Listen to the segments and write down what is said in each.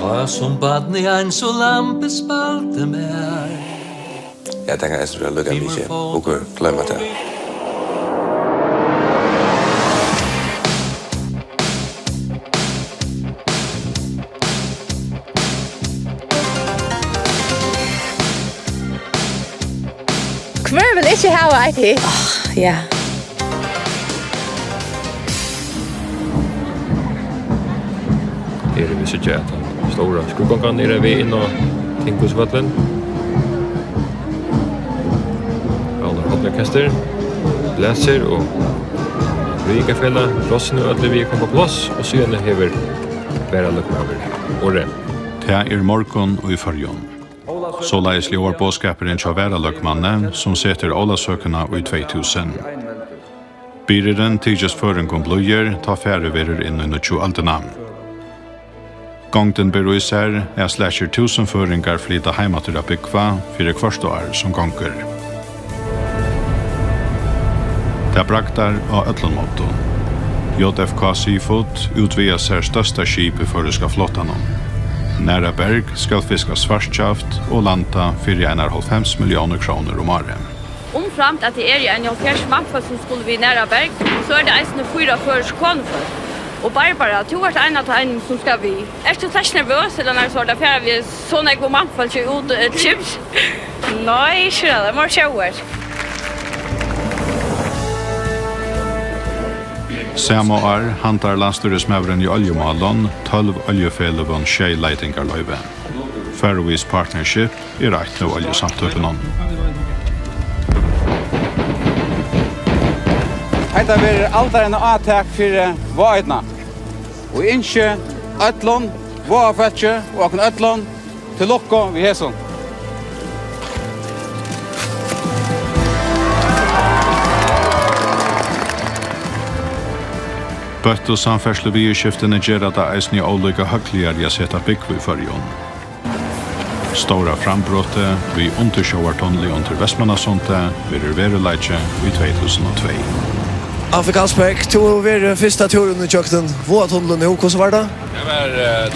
Og som barn I en så lampe spalte mer. Jeg tenker jeg skulle lykke mye og glemme det. Hver vil ikke ha IT? Ja. Här är vi så jätta stora skuggan nere vi in och Tinkusvallen. Alla hotellkaster, läser och Rigafälla, Rossen och alla vi kommer på plats och sen häver bara luckmaver och det. Det morgon och I förjon. Så läs livar båskaperen till vara luckmannen som sätter alla sökarna I 2000. Byrden tidigt för en komplöjer tar färre verer in under 20 alternam. Gångden beror isär är slasher 1000 föringar flytta hemma till att bygga för kvarstår som gånger. Det braktar av ötlonmotorn. JFK Seafood utvidar sig största skip I förriska flottan. Nära berg ska fiska svartskaft och landa för 1,5 miljoner kronor om året. Omframt att det är en 40 mannfolk som skulle vi nära berg så är det en 4 försk konfolk. Och Barbara, du har en av en som ska vi. Är du så nervös eller när så där för vi såna god mannfolk ut chips? Nej, inte det. Mer shower. Samma år hantar landstyresmävren I oljemalon 12 oljefälövon tjejleitingar löjve. Faroese Partnership rätt nu oljesamtöpen. Hetta verður aldar en attack för vaidna. Och inte ötlon, vaafältje och en ötlon till lokka vi häson. Bøtt og samferdsle byskiftene gjør at det eisne olika høgligere jeg setter bygg I førjon. Stora frambrotte vi undersjåvartonlig under Vestmannasonte vil veruleitje I 2002. Afrikansberg, du var första turen I kökten. Vad tunneln nu, hur var det?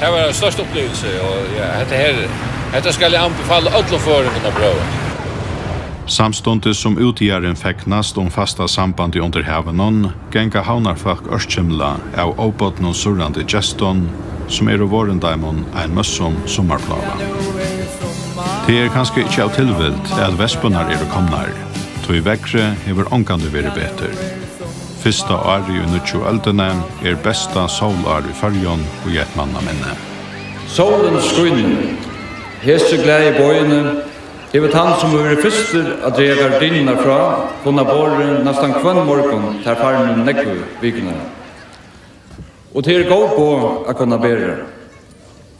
Det var en största upplevelse och detta ska jag anbefalla alla förarna att pröva. Samstundes som utgjæren feknast fasta samband I under havenon, genga havnarfolk ørskimla av åbåten surrande geston, som vårendaimon ein møssom sommarplava. Det kanskje ikke av tilvilt at vespunar komnar, tog I vekkre hever ångande vere beter. Fyrsta år I unnutjo øldene besta solår I farjon og I et manna minne. Solen skrynner, hese glede I bøyene, det var han som var første at dreie gardinene fra, kunne båre nesten kvann morgen til farmen nekve vikene. Og til gå på å kunne bære.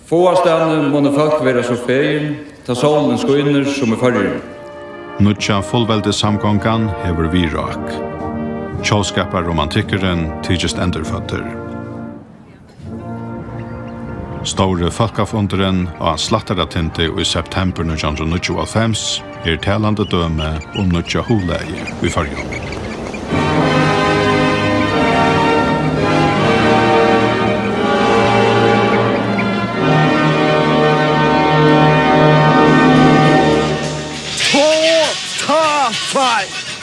Få av stedene måtte folk være så feien, til solen skrynner som I fargen. Nutja fullvelde samgångan hever vi rak. Kjolskapar romantikeren tidligst endurføtter. Store folkafunderen og slattaratinti I september 1995 talande døme nutja hovleie I fargen.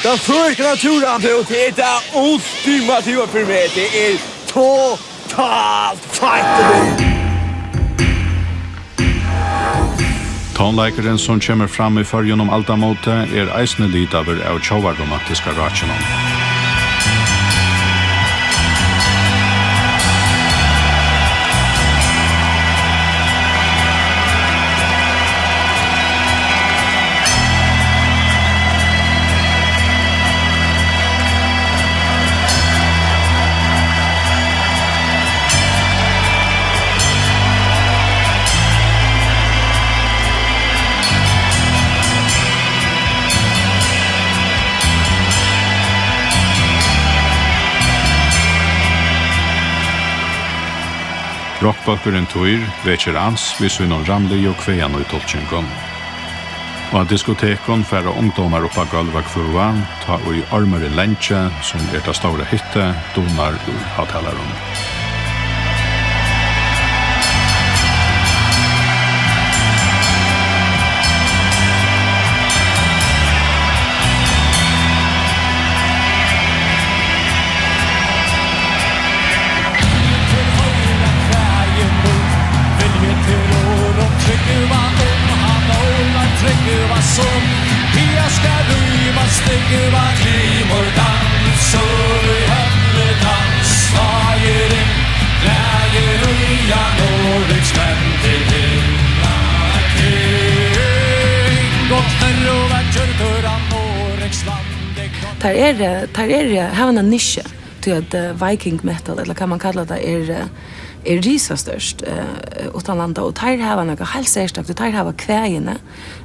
Den första naturen det ultimativa för mig. Det totalt fight. Tonleikeren som kommer fram I fargen altamote eisne lidaver av tjovarromantiska ratjenom. Rockböckeren Toir veker ans vid synon ramli og kvejan og tolkjengon. Og diskotekon færre ungdomar oppa gulva kfurvan ta og I armere lentje som ta stora hytte donar ur hotellaren. har en nische till att Viking metal eller kan man kalla det är risastörst utanlanda och tar har några helt särskilt tar har kvägene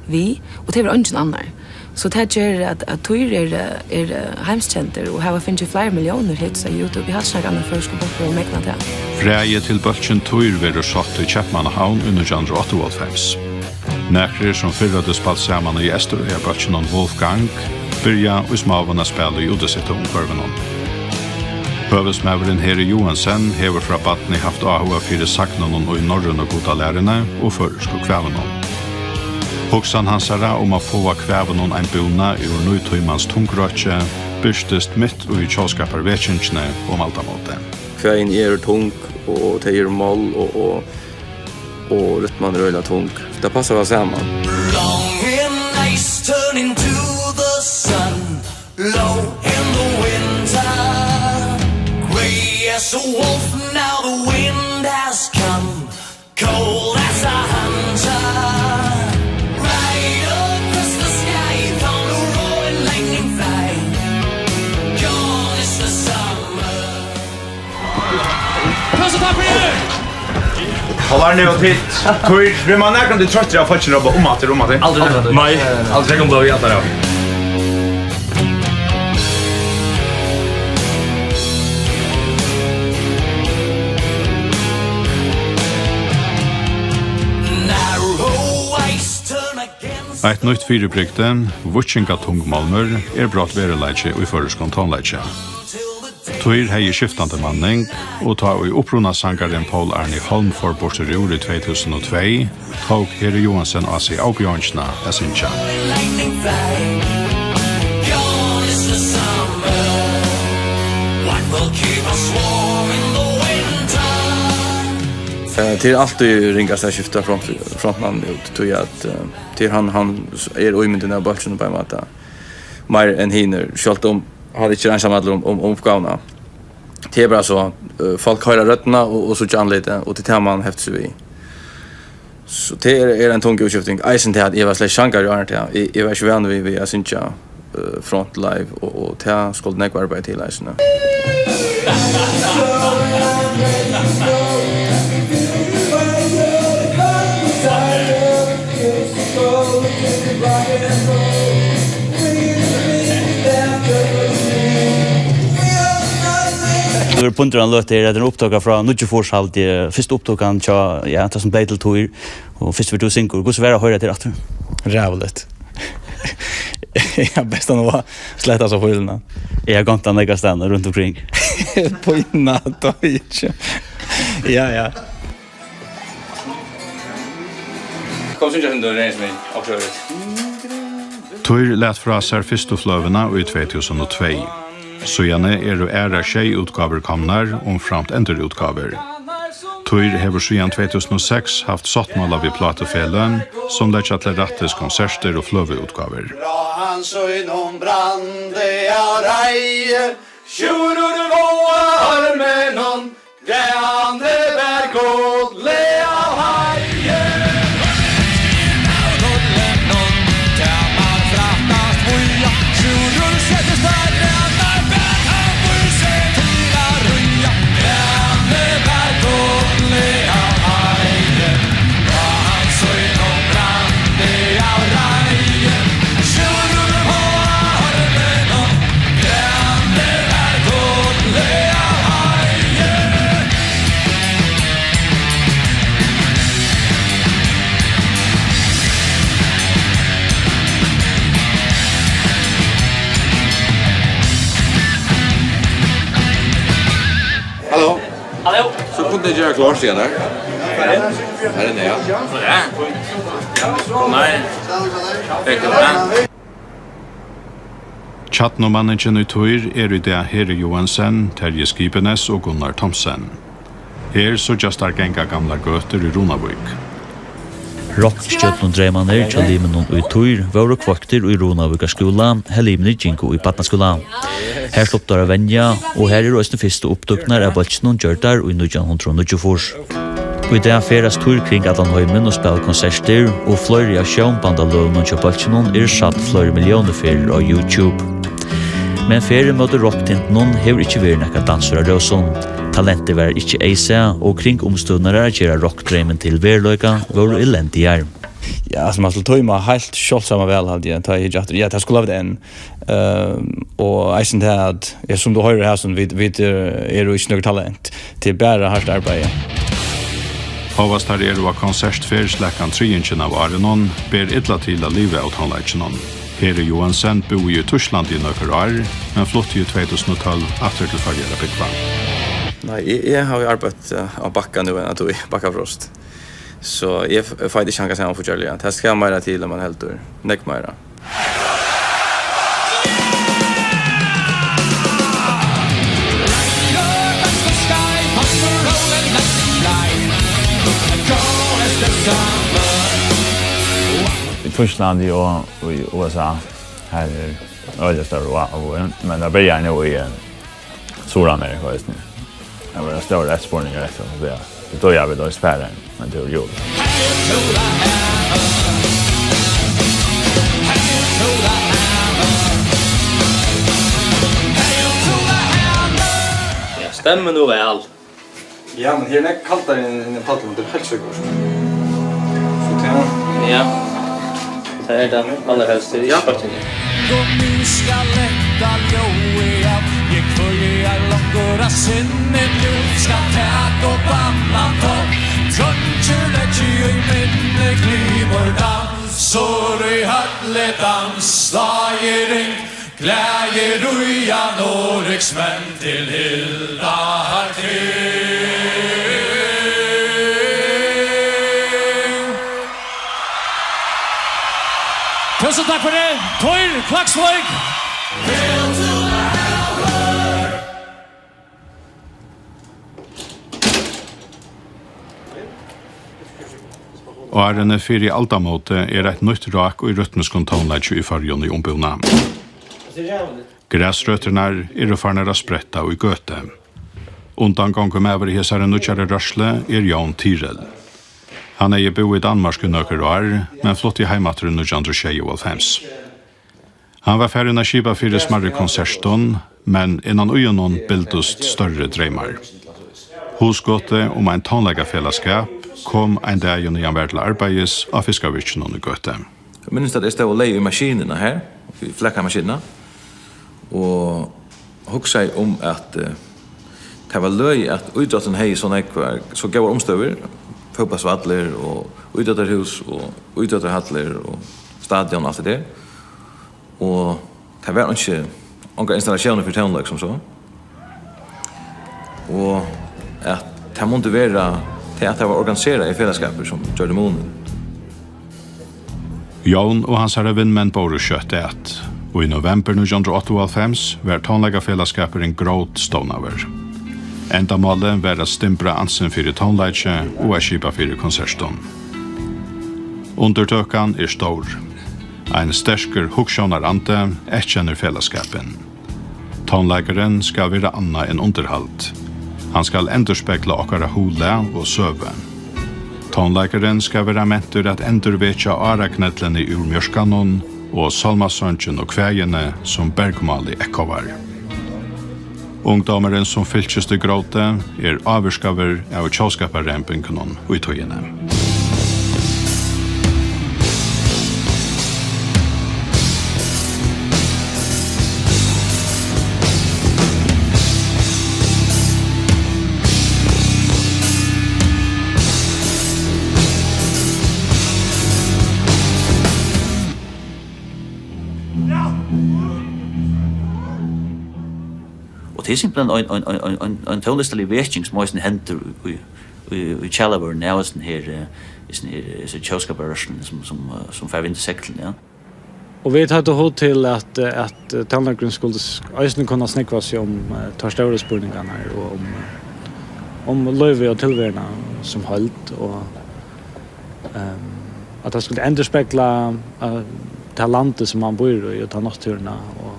vi och det är ingen annan. Så det gör att Tour är hemskänder och har finnit flera miljoner hits på YouTube. Vi har snackat om först på mäkna det. Freie til Bøltjen Tour verður satt i Kjepmannahavn under 1988. Nekrer som fyrrade spalt saman i Ester og Bøltjen og Wolfgang byrja og smavarna spela i udesitte omkvarvenon. Høvesmæveren Heri Johansen hever fra Batni haft AHA 4 saknanon og i norrøn og goda lærerne og førersk og kvævenon. Hoksan hansara om å få kvævenon ein bona i nøytøymans tungrøtje byrstest mitt og i kjåskapar vetjensjene om altamåte. Kvægen tung og det moll og rytman røyla tung. Det passar oss saman. Long and nice turn into the sun, low in the winter. Grey as a wolf, now the wind has come, cold as a hunter. Right across the sky, found a roaring lightning fly. Gone is the summer. Puss och tack för er! Håller ni och titt. Tur, vi man näkan det tröttra av faktiskt robba om att det. Aldrig. Nej, aldrig kan bli jätta då. Ett nytt fyrirbrygden, Vuchinga tungmalmur, brått vereleitje og i føreskon tonleitje. Toir hei skiftande manning, og ta i oppruna sangaren Paul Arne Holm for Borserur i 2002, tog Heri Johansen av seg avbjørnsna av Sincha. Till alltid ringas jag skifta frontman ut tror jag att till han är omynden av batchen på mata. Mer än hinner skalt om hade inte ensam om uppgåvorna. Det är bara så folk höra rötterna och så kan lite och till man häfts vi. Så det är en tung utskiftning. Isen till att Eva slash Shankar gör det. I var ju vänner vi är synja front live och ta skulle näkva arbeta till isen. Vi punter han løt det en opptaka fra Nudjefors-halt, første opptakan ja, som ble til Tour, og første vi to synker. Hvordan var det å høre til at rævligt. Ja, bäst att vara släta så skillnad. Jag har gått an några ställen runt omkring. På natt och inte. Ja. Kom så inte det rens mig också. Tour lät fra seg fyrstofløvene i 2002. Så gjerne du æra utgaver komnar framt enderutgaver. Tour hever siden 2006 haft sottmåla vid platefelen som lägger til rattes konserter og fløveutgaver. Han så inom brande av reie, tjurur våa armenon, grande bergåd le av haie. Hallå. Så kunde jag göra klart sen där. Här är det ja. Nej. Chatnomanagen i Tour i det Heri Johansen, Terje Skipenes og Gunnar Thomsen. Her så just genga gamla gøter i Ronavik. Rockstjøtten dreimaner til limen og i Tour var og kvakter i Ronavika skola, helimene Jinko i Patnaskola. Her slopp der Venja, og her også den første oppdukner av Balchnon Gjørdar og i 1994. Og i det feres Tour kring Adlanhøymen og spiller konserter, og flere av sjønbandaløvene til Balchnon satt flere millioner ferier av YouTube. Men ferie mot rocktinten hever ikke vært nekka danser av Røsson. Talentet var ikke eise, og kring omstundere gjør rockdreimen til verløyga var elendige. Ja, alltså man skulle ta mig helt självsamma väl hade jag ta jag ja det skulle ha varit en och jag syns att jag som du hör här som vi är ju inte talent till bara hårt arbete. Havast her var konsertfer slekkan 3 inchen av Arenon, ber illa til a livet av tonleikjenon. Here Johansen bor i Tyskland i nøkker år, men flott i 2012 after til fargjera byggva. Nej, jag har ju arbetat av backa nu än att du backa frost. Så jag får inte chans att få göra det. Det ska mera till om man helt ur. Näck mera. I Tyskland och i USA här är det större men det börjar nu i Sydamerika just nu. Det var större exportningar efter det. Det då jag vill då spela men det är ju. Ja, stämmer nog väl. Ja, men här är kallt in i plattan till helt säkert. Ja. Det är den allra helst i sporten. Nu ska lätta ljoja jag följer långgåra sinnet nu ska täta och bamma topp Truncher lägger i minne kliver dans så det hattle dans slagering glädje ruja Norriksmän till Hilda Hartin. Tusen takk for det. Tøyr Klaksvøk. Årene fyrir altamåte et nytt rak og rytmisk tonleitje i fargen i ombuna. Græsrøtterna farnere spretta og i gøte. Undan gongum over i hesare nutjare rørsle Jan Tirel. Han är bo i Danmark i några år, men flott i heimater i 1925. Han var färdig när skipa för smarre konserton, men innan ögonen bildust större drömmar. Hosgåte om en tonläggarfällskap kom en dag i han var till arbeids av Fiskavirken och Göte. Jag minns att jag stod och lej i maskinerna här, i fläckarmaskinerna, och huxade om att det var löj att idrotten hej såna ekvar, så gav omstöver, fotbollsvallar och idrottarhus och idrottarhallar och stadion och allt det. Och det var inte några installationer för tonlag som så. Och att det måste vara till att det var organiserat i fällskaper som gör det månen. Jan och hans herre vinnmän bor kött ät. Och i november 1988 var tonläggarfällskaper en gråt stånaver. Endamålet var att stimpra ansen för tonleitje och skipa för konserton. Undertökan stor. En stersker huksjonarante kjenner fellesskapen. Tonleggeren skal være anna enn underhalt. Han skal endurspekla okkara hula og søve. Tonleggeren skal være mentur at endurvetja araknetlene ur mjørskanon og salmasøntjen og kvægene som bergmali ekkovar. Ungdomaren som fylkjes til gråte avurskaver av tjåskaparrempinkenon og i tøyene. Det är simpelthen en tonlistelig vetjing som også henter i Kjallavøren, det er også den her tjåskaparrørsen som fer vind i seklen, ja. Och vi tar då till att tandläkaren skulle ösnen kunna snäcka sig om tar stora spurningarna och om löve och tillvärna som hållt och att det skulle ändå spegla det landet som man bor i och ta naturerna och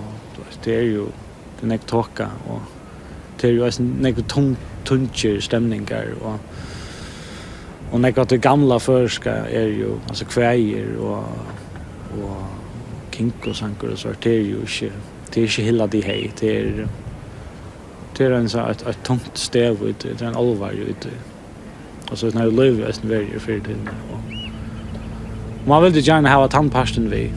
det är ju den är torka och det är ju en tuncher stämningar och när det gamla förska är ju alltså kväjer och kinkosankor och så det är ju inte det är inte hela det här. Det är en så ett tungt stäv ut, det är en allvar ut. Och så när det lever är väldigt för det. Man vill ju gärna ha ett handpasten vi.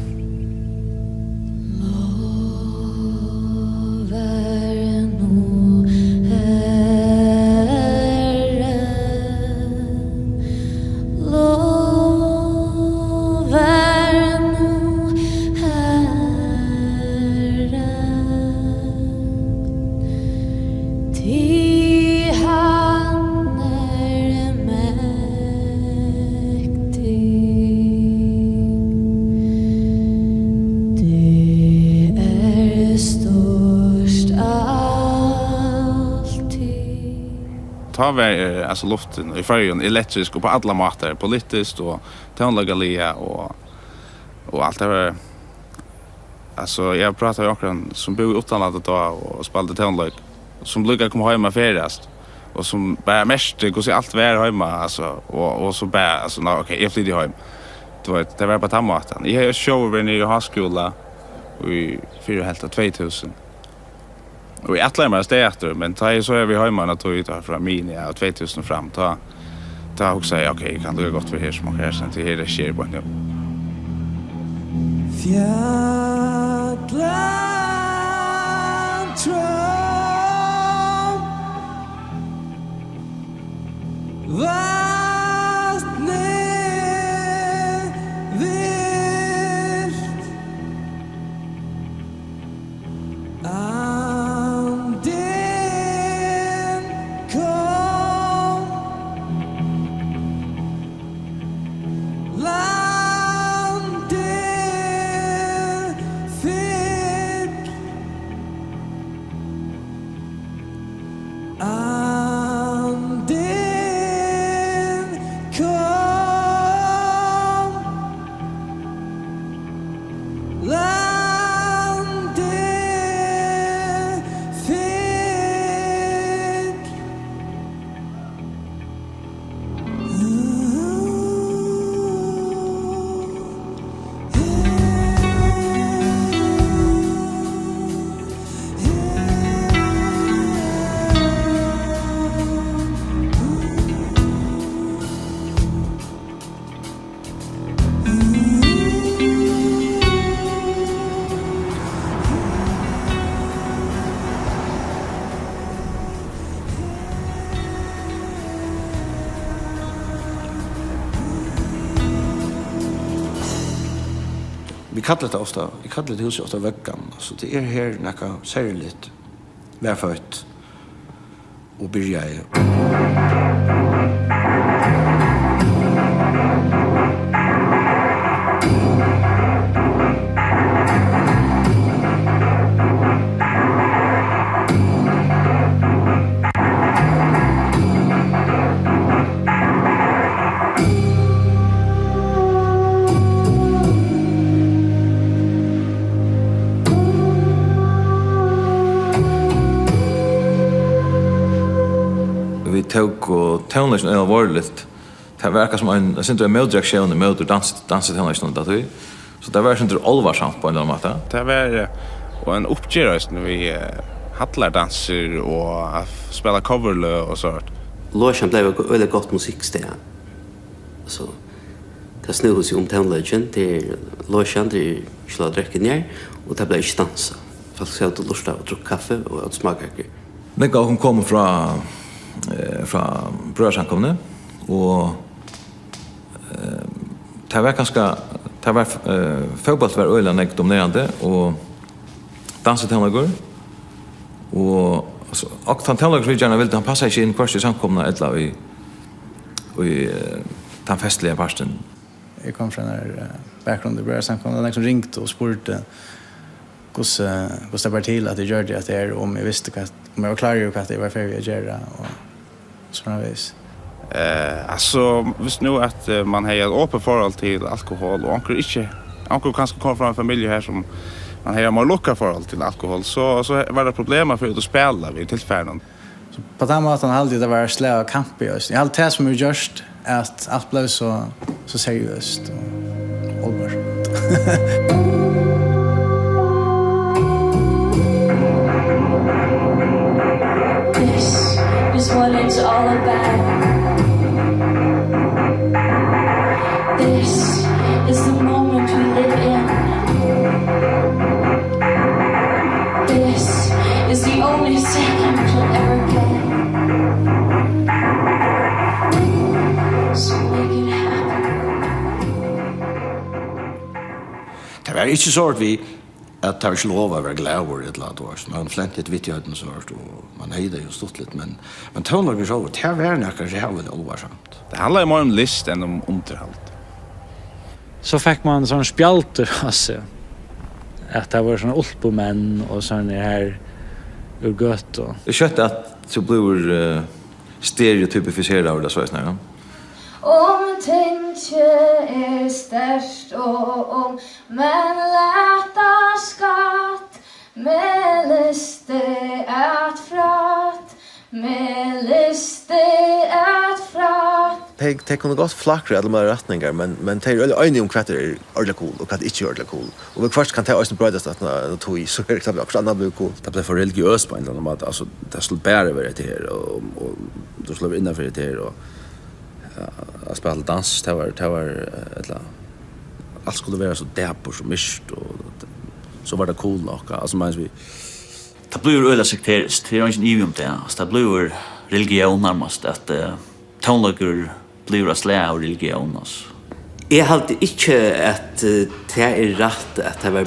Ta var alltså luften i färgen elektrisk och på alla matar politiskt och tonlägaliga och allt det var alltså jag pratar ju också som bor utanlandet då och spelade tonlägg som brukar komma hem med färdas och som bara mest går sig allt vär hemma alltså och så bara alltså okej jag flyttar hem det var på tammaten jag har show över i högskola i 2000 och i Atlemar stälter men ta så är vi hemma att ta ut från mini och 2000 fram ta också säga okej kan det gå gott för här som man kan sen till hela sker på nu Vi kallar det ofta, vi kallar det huset ofta veckan. Så det är här något särskilt välfött och börja i. Tog och tonlösen är allvarligt. Det verkar som en syns en modreaktion mot dansa tonlösen där så det var inte allvarsamt på en annan måte. Det var och en uppgörelse när vi hallar danser och spela coverlö och sånt. Låsen blev väldigt gott musiksted. Så det snurrar sig om tonlösen till låsen till slå drycken ner och det blev inte dansa. Folk sa att lusta och dricka kaffe och att smaka. Det kommer från brödsamkomne och det var fotboll var öland dominerande och dansetävlingar och tävlingar vi gärna vill han passa sig in kurs i samkomna eller i den festliga parten. Jag kom från en bakgrund i brödsamkomne liksom ringt och spurte hur det var till att det gör det att det är om jag visste att om jag var klar ju att det var färdigt att göra och såna vis. Alltså visst nu att man har ett öppet förhåll till alkohol och onkel kanske kommer från en familj här som man har mer lucka förhåll till alkohol så var det problem för att spela vid tillfällen. Så på den måten hade det varit slä och kamp i oss. Allt det som är just att allt blev så seriöst och allvar. This is what it's all about. This is the moment we live in. This is the only second you'll ever get. So make it happen. Det var ikke så at vi att det inte lov att vara glad över ett lat år. Man flent lite vitt i öden så och man hejde ju stått lite men tonlager så det här var något kanske har väl allvarsamt. Det handlar ju mer om list än om underhåll. Så fick man sån spjalter alltså att det var sån ulpomän och sån här ur gött och det kött att så blir stereotypificerade av det så här. Om tänke störst och om men lätta skatt med liste att frat med liste att frat. Det kunde gått flackre alla med rättningar men det är öjning om kvatter är ordentligt cool och att inte ordentligt cool. Och vi först kan ta oss en brödast att när tog så är det exempel också annat blir cool. Det blir för religiöst på en eller annan måte. Alltså det skulle bära över det här och då skulle vi innanför det här och att spela dans, det var ett allt skulle vara så däpor så mycket och så var det cool nog. Alltså man vi det blir öla sekteriskt, det är inte ivig om det. Det blir religion närmast att tonlager blir slä av religion. Jag hade inte att det är rätt att det var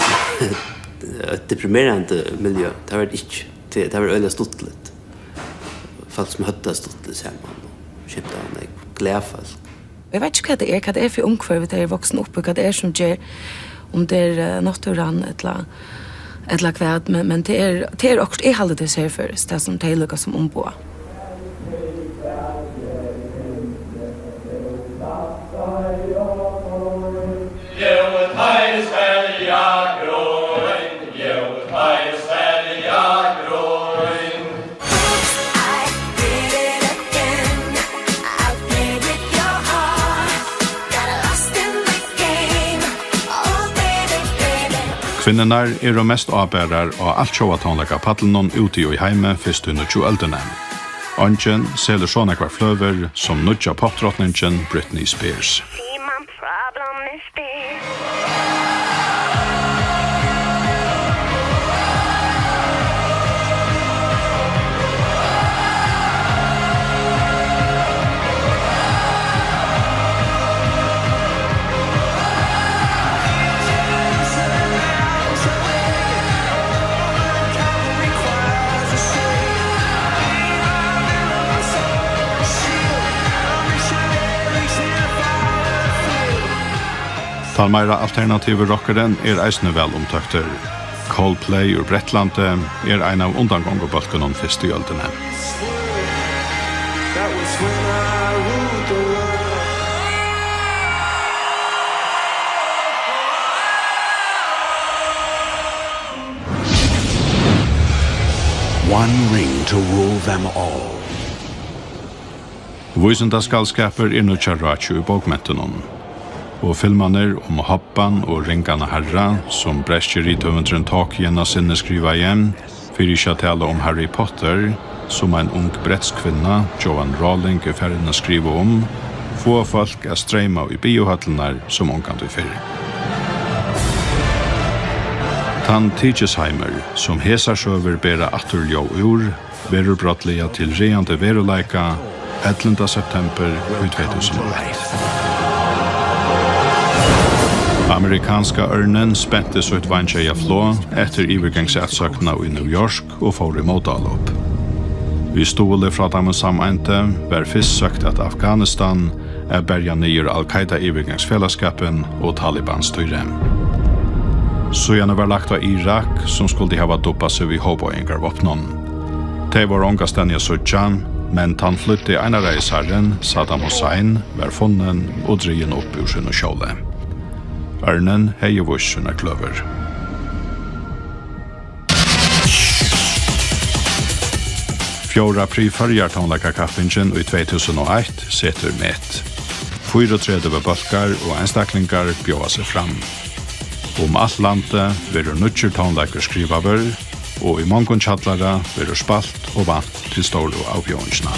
ett deprimerande miljö. Det var inte. Det var öla stottligt. Folk som hade stottligt samman och köpte av mig. Glädfall. Jag vet inte vad det är för omkvarvet det är vuxen upp och vad det är som ger om det är naturen eller kvärt men det är också jag håller det ser för det som tillgång som ombo. Kvinnorna är de mest avbärar och allt showattonlaka paddlen ute i heime först under 20-åldern. Ongen säljer såna kvar flöver som nudja popdrottningen Britney Spears. Talmeira alternative rockeren eisne vel omtøkter. Coldplay ur Brettlande en av undangångobalken fyrst i øldene. One ring to rule them all. Vísindaskalskapur nu tjarratju i bókmentunum. Og filmaner om Hoppan og Ringarna Herra, som brestjer i tøvendren takjena sinne skriva igjen, for ikke å tale om Harry Potter, som en ung brettskvinna, Joan Rowling, er ferdig å skrive om, få folk er streima i biohallenar som ungant i fyrir. Tan Tigesheimer, som hesarsøver bera atturljå ur, verur brottliga til reande veruleika 11. september 2001. Amerikanska örnen spente så ett vantjeja flå efter ivergangsatsökna i New York och får i modalop. Vi stod fra dem sammente var först sökt att Afghanistan är bärja nyer Al-Qaida ivergangsfällskapen och Taliban styre. Så gärna var lagt av Irak som skulle ha doppat sig vid hoboingar vapnon. Det var ånga ständiga suttjan, men han flytte ena reisaren, Saddam Hussein, var funnen och drigen upp ur sin kjole. Örnen hei vuss sina klöver. Fjora priförjar tonlaka kaffingen i 2001 setter met. 34 balkar og einstaklingar bjóa seg fram. Alt landet verur nutjer tonlakar skrivaver, og i mange kjallere blir spalt og vant til store avbjørnsene.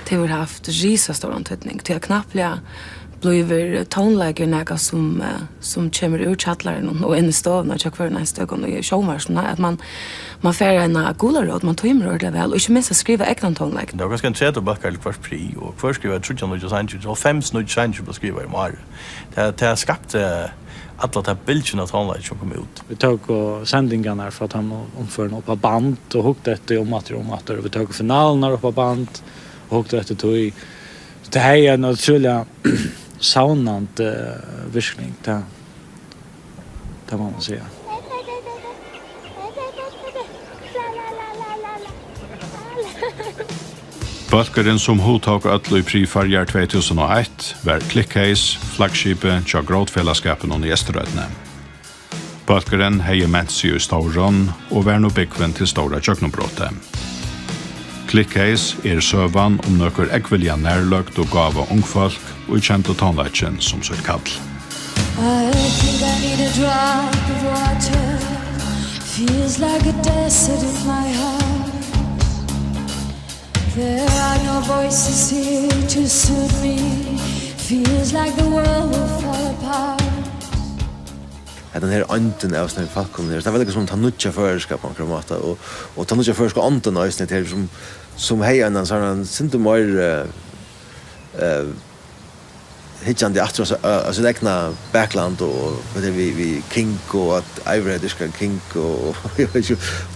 Det har haft risastor antydning. Det har knapplega blivit tonläger näga som kommer ur chattlaren och in i stovna och kvar nästa ögon och i showmarsna att man får en gularod, man tar imrör det väl och inte minst att skriva egna tonläger. Det var ganska intressant att backa lite först pri och först skriva trutjan och design och fem snudd change på skriva i mar. Det har skapat alla de bilderna av tonläger som kom ut. Vi tog och sändningarna för att han omförde upp på band och hukte efter om att vi tog finalerna upp på band och efter tog det här är en otroligt saunande virkning, det må man säga. Bølgeren som hodtak ødlo i Prifarjar 2001 var Clickcase, flaggskipet til gråtfellesskapen og i Esterødene. Bølgeren hei ment seg i Stauron og var nå byggven til Stora Kjøkkenbråte. Clickcase søvan om nøkker ekvelja nærløgt og gav av ungfolk og i kjent og tonleitjen som sitt kall. I think I need a drop of water. Feels like a desert in my heart. There are no voices here to soothe me. Feels like the world will fall apart. Den här anten av såna falkon där. Det var liksom tanutja förskap på något sätt och tanutja förskap anten ösne till som hejan en sån synte mer hitjan det efter alltså lägna backland och det vi kink och att iveriska kink och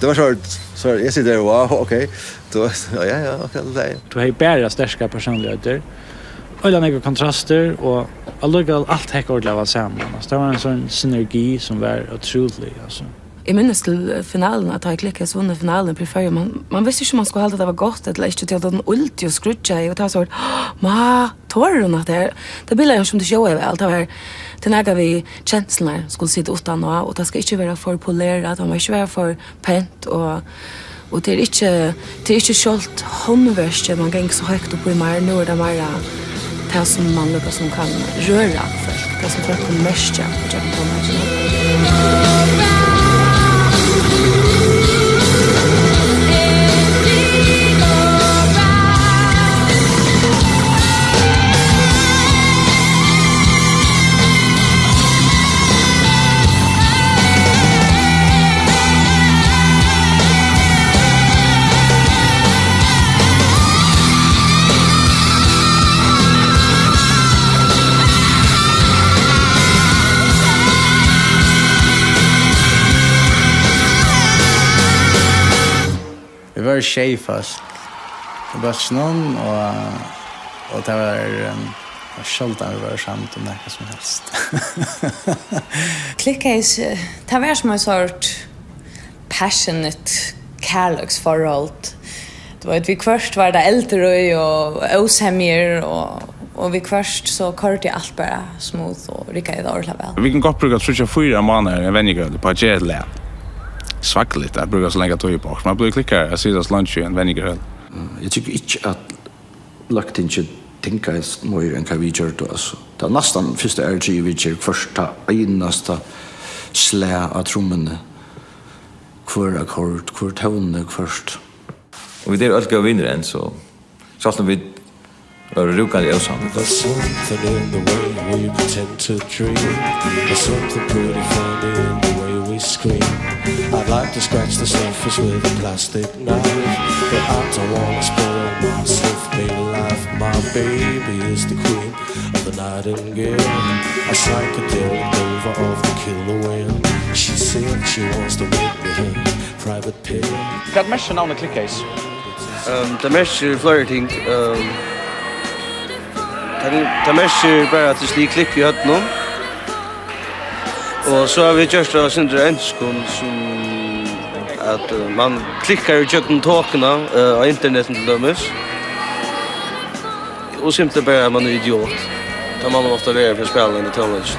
det var så jag ser där wow okej då ja okej det. Du har bara starka personligheter. Alla några kontraster och allt häcker ordentligt av samman. Det var en sån synergi som var otrolig alltså. Jag minns till finalen att jag lyckades vinna finalen prefer man visste inte om man skulle hålla det var gott eller inte till den ulti och skrutcha och ta så ma torrna det blir ju som det show är allt det näga vi känslorna skulle sitta utan och det ska inte vara för polerat och man ska vara för pent och det är inte skolt handverk man går så högt upp i mer nu det mer det som man lyckas som kan röra folk det som folk kan märka och jag kan Det var tjej fast. Det var snön och det var skjoltan vi var samt om det som helst. Clickcase, det var som en sort passionate kärleksförhåll. Det var att vi först var det äldre och osämjer och vi först så körde allt bara smooth och riktigt ordentligt väl. Vi kan gott bruka 3-4 månader en vännigrad på ett jättelä. Svackligt att bruka så länge tog i bort. Man blir klickar att sitta lunch i en vännigrad. Jag tycker inte att lagt inte tänka mer än vad vi gör då. Alltså, det är nästan första RG vi gör första enaste slä av trummorna. Kvar akkord, kvar tonen först. Och vi där allt går vinner än så som vi var rukande i osan. There's something in the way we pretend to dream. There's something pretty funny in the way we scream. I'd like to scratch the surface with a plastic knife, but I don't want to spoil myself, made alive. My baby is the queen of the nightingale, a psychedelic diva of the killer whale. She said she wants to make me her private pill. Vad mest namnet Clickcase? Det mest flirting. Det mest bara att det slik klipp i hött någon. Och så har vi just det syndra enskon som att man klickar i köken tåkna på internet till dömes. Och simpelt bara man är idiot. Där man ofta är för spelande tonlage.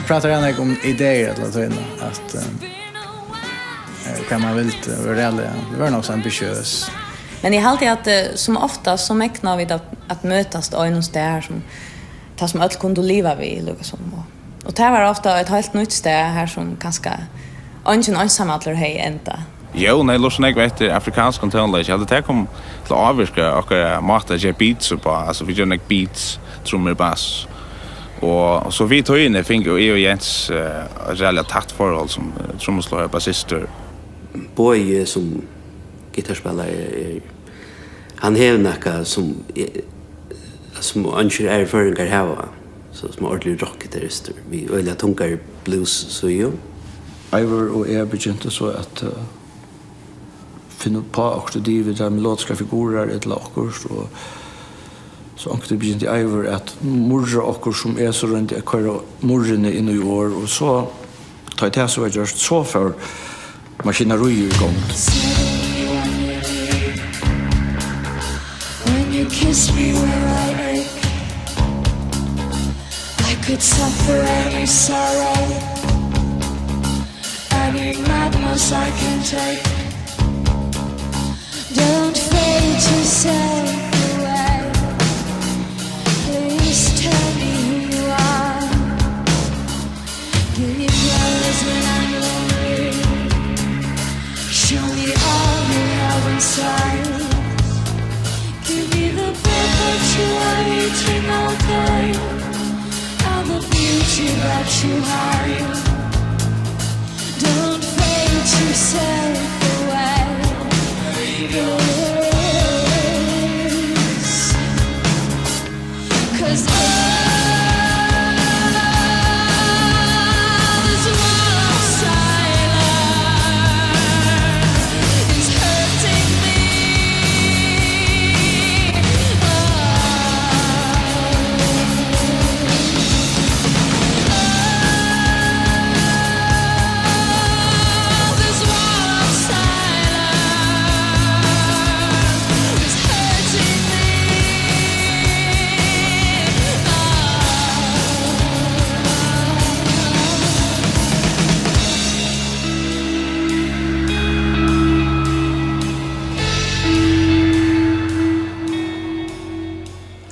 pratar gärna om idéer eller så att kan man vill vara det var nog så ambitiös. Men jag har alltid att som ofta så mäknar vi att mötas och någonstans där som tar som allt kunde leva vi liksom. Och det var ofta ett helt nytt ställe här som ganska ensamma hej ända. Jo, nej, låt mig veta afrikansk kontonlage. Jag hade kom till avvirka och matta ge beats på, alltså vi gör beats trummor bass. Och så vi tog in fick och Jens relativt tätt förhåll som trumslagare bassister. Boy som gitarrspelare han har något som anser erfarenheter här så som ordentlig rockgitarrister. Vi öliga tungar blues så ju. Ivor och jag begynte så att finna på också det vi där melodiska figurer ett lackurs och så ankte begynte Ivor att morra och som är så runt att köra morrarna in i år och så tar det så just så för maskineri igång. When you kiss me where I ache, I could suffer any sorrow, any madness I can take. Don't fade yourself away. Please tell me who you are. Give me flowers when I'm lonely. Show me all you have inside. Give me the breath that you are eating all day, and the beauty that you hide. Don't fade yourself away. Yes. 'Cause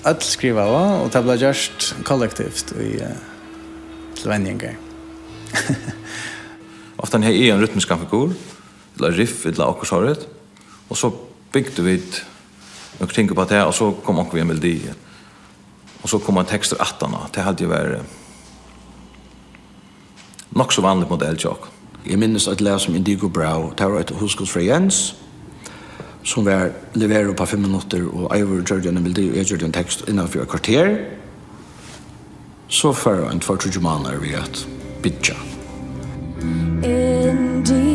Att skriva och det blir just kollektivt i Svenningar. Ofta här är en rytmisk figur, eller riff eller akkordsåret. Och så byggde vi och tänkte på det och så kom också vi en melodi. Och så kom en text ur attarna. Det hade ju varit nog så vanligt modell jag. Jag minns att läsa om Indigo Brow, det var ett huskos för Jens som var levererat på 5 minuter och Ivor gjorde en melodi och jag gjorde en text innanför ett kvarter. Så för en 2-3 månader vi att bitcha. Indigo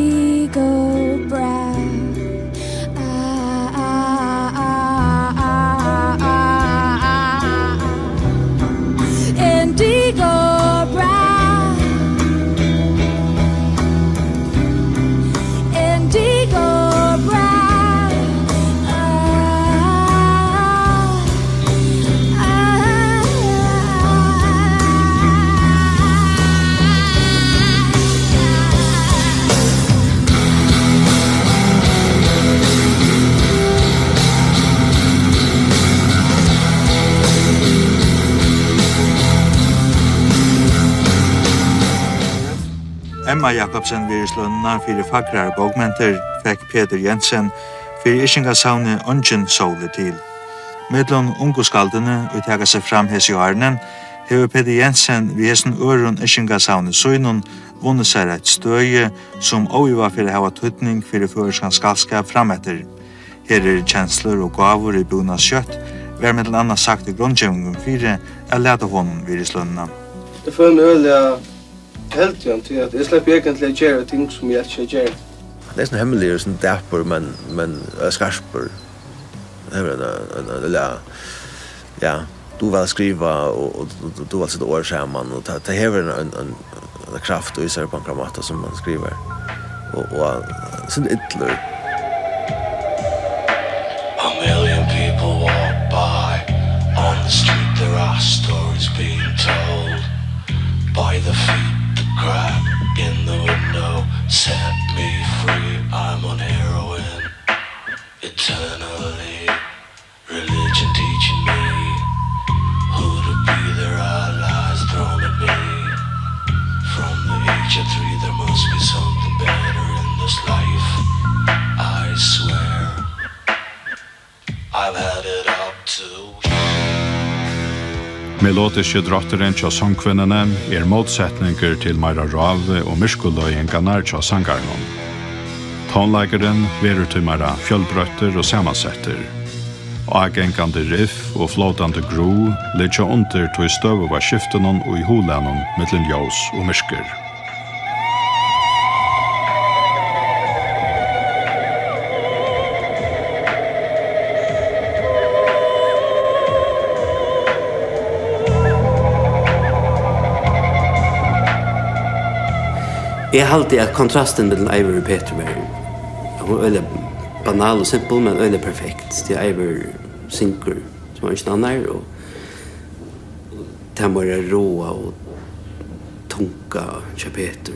brown. Indigo brown. Indigo brown. Emma Jakobsen virslunna fyrir fagrar bogmenter fekk Peter Jensen fyrir Ishingasavne Ungen Sole til. Medlon ungoskaldene uttega seg fram hesi årenen hever Peter Jensen vi hesen øren Ishingasavne Søynun vunnet seg et støye som oiva fyrir hava tøtning fyrir føreskan skalskap frametter. Her kjensler og gavur i buna kjøtt var med anna sagt i grunnkjøvningen fyrir er leta honom virslunna. Det føler meg øyelig helt igjen til at jeg slipper egentlig å gjøre ting som jeg ikke gjør. Det er sånn hemmelig og sånn dapper, men skarper. Det er en ja, du vil skriva og du vil sitte år sammen, og det hever en kraft og især på en krammata som man skriver. Og sånn ytler. A million people walk by on the street. There are stories being told by the feet I've had it up to Melodiske drotteren tja sangkvinnene motsetninger til meira rave og myrskuløyenganar tja sangarnon. Tonleikeren verur til meira fjallbrøtter og samansetter. Agengande riff og flåtande gro ligger under til støve var skiftenon og i holenon mellom ljós og myrsker. Jeg halte at kontrasten mellom Eivor og Peter var øyelig banal og simpel, men øyelig perfekt. Det Eivor synker som han ikke annar, og det var råa og tunga til Peter.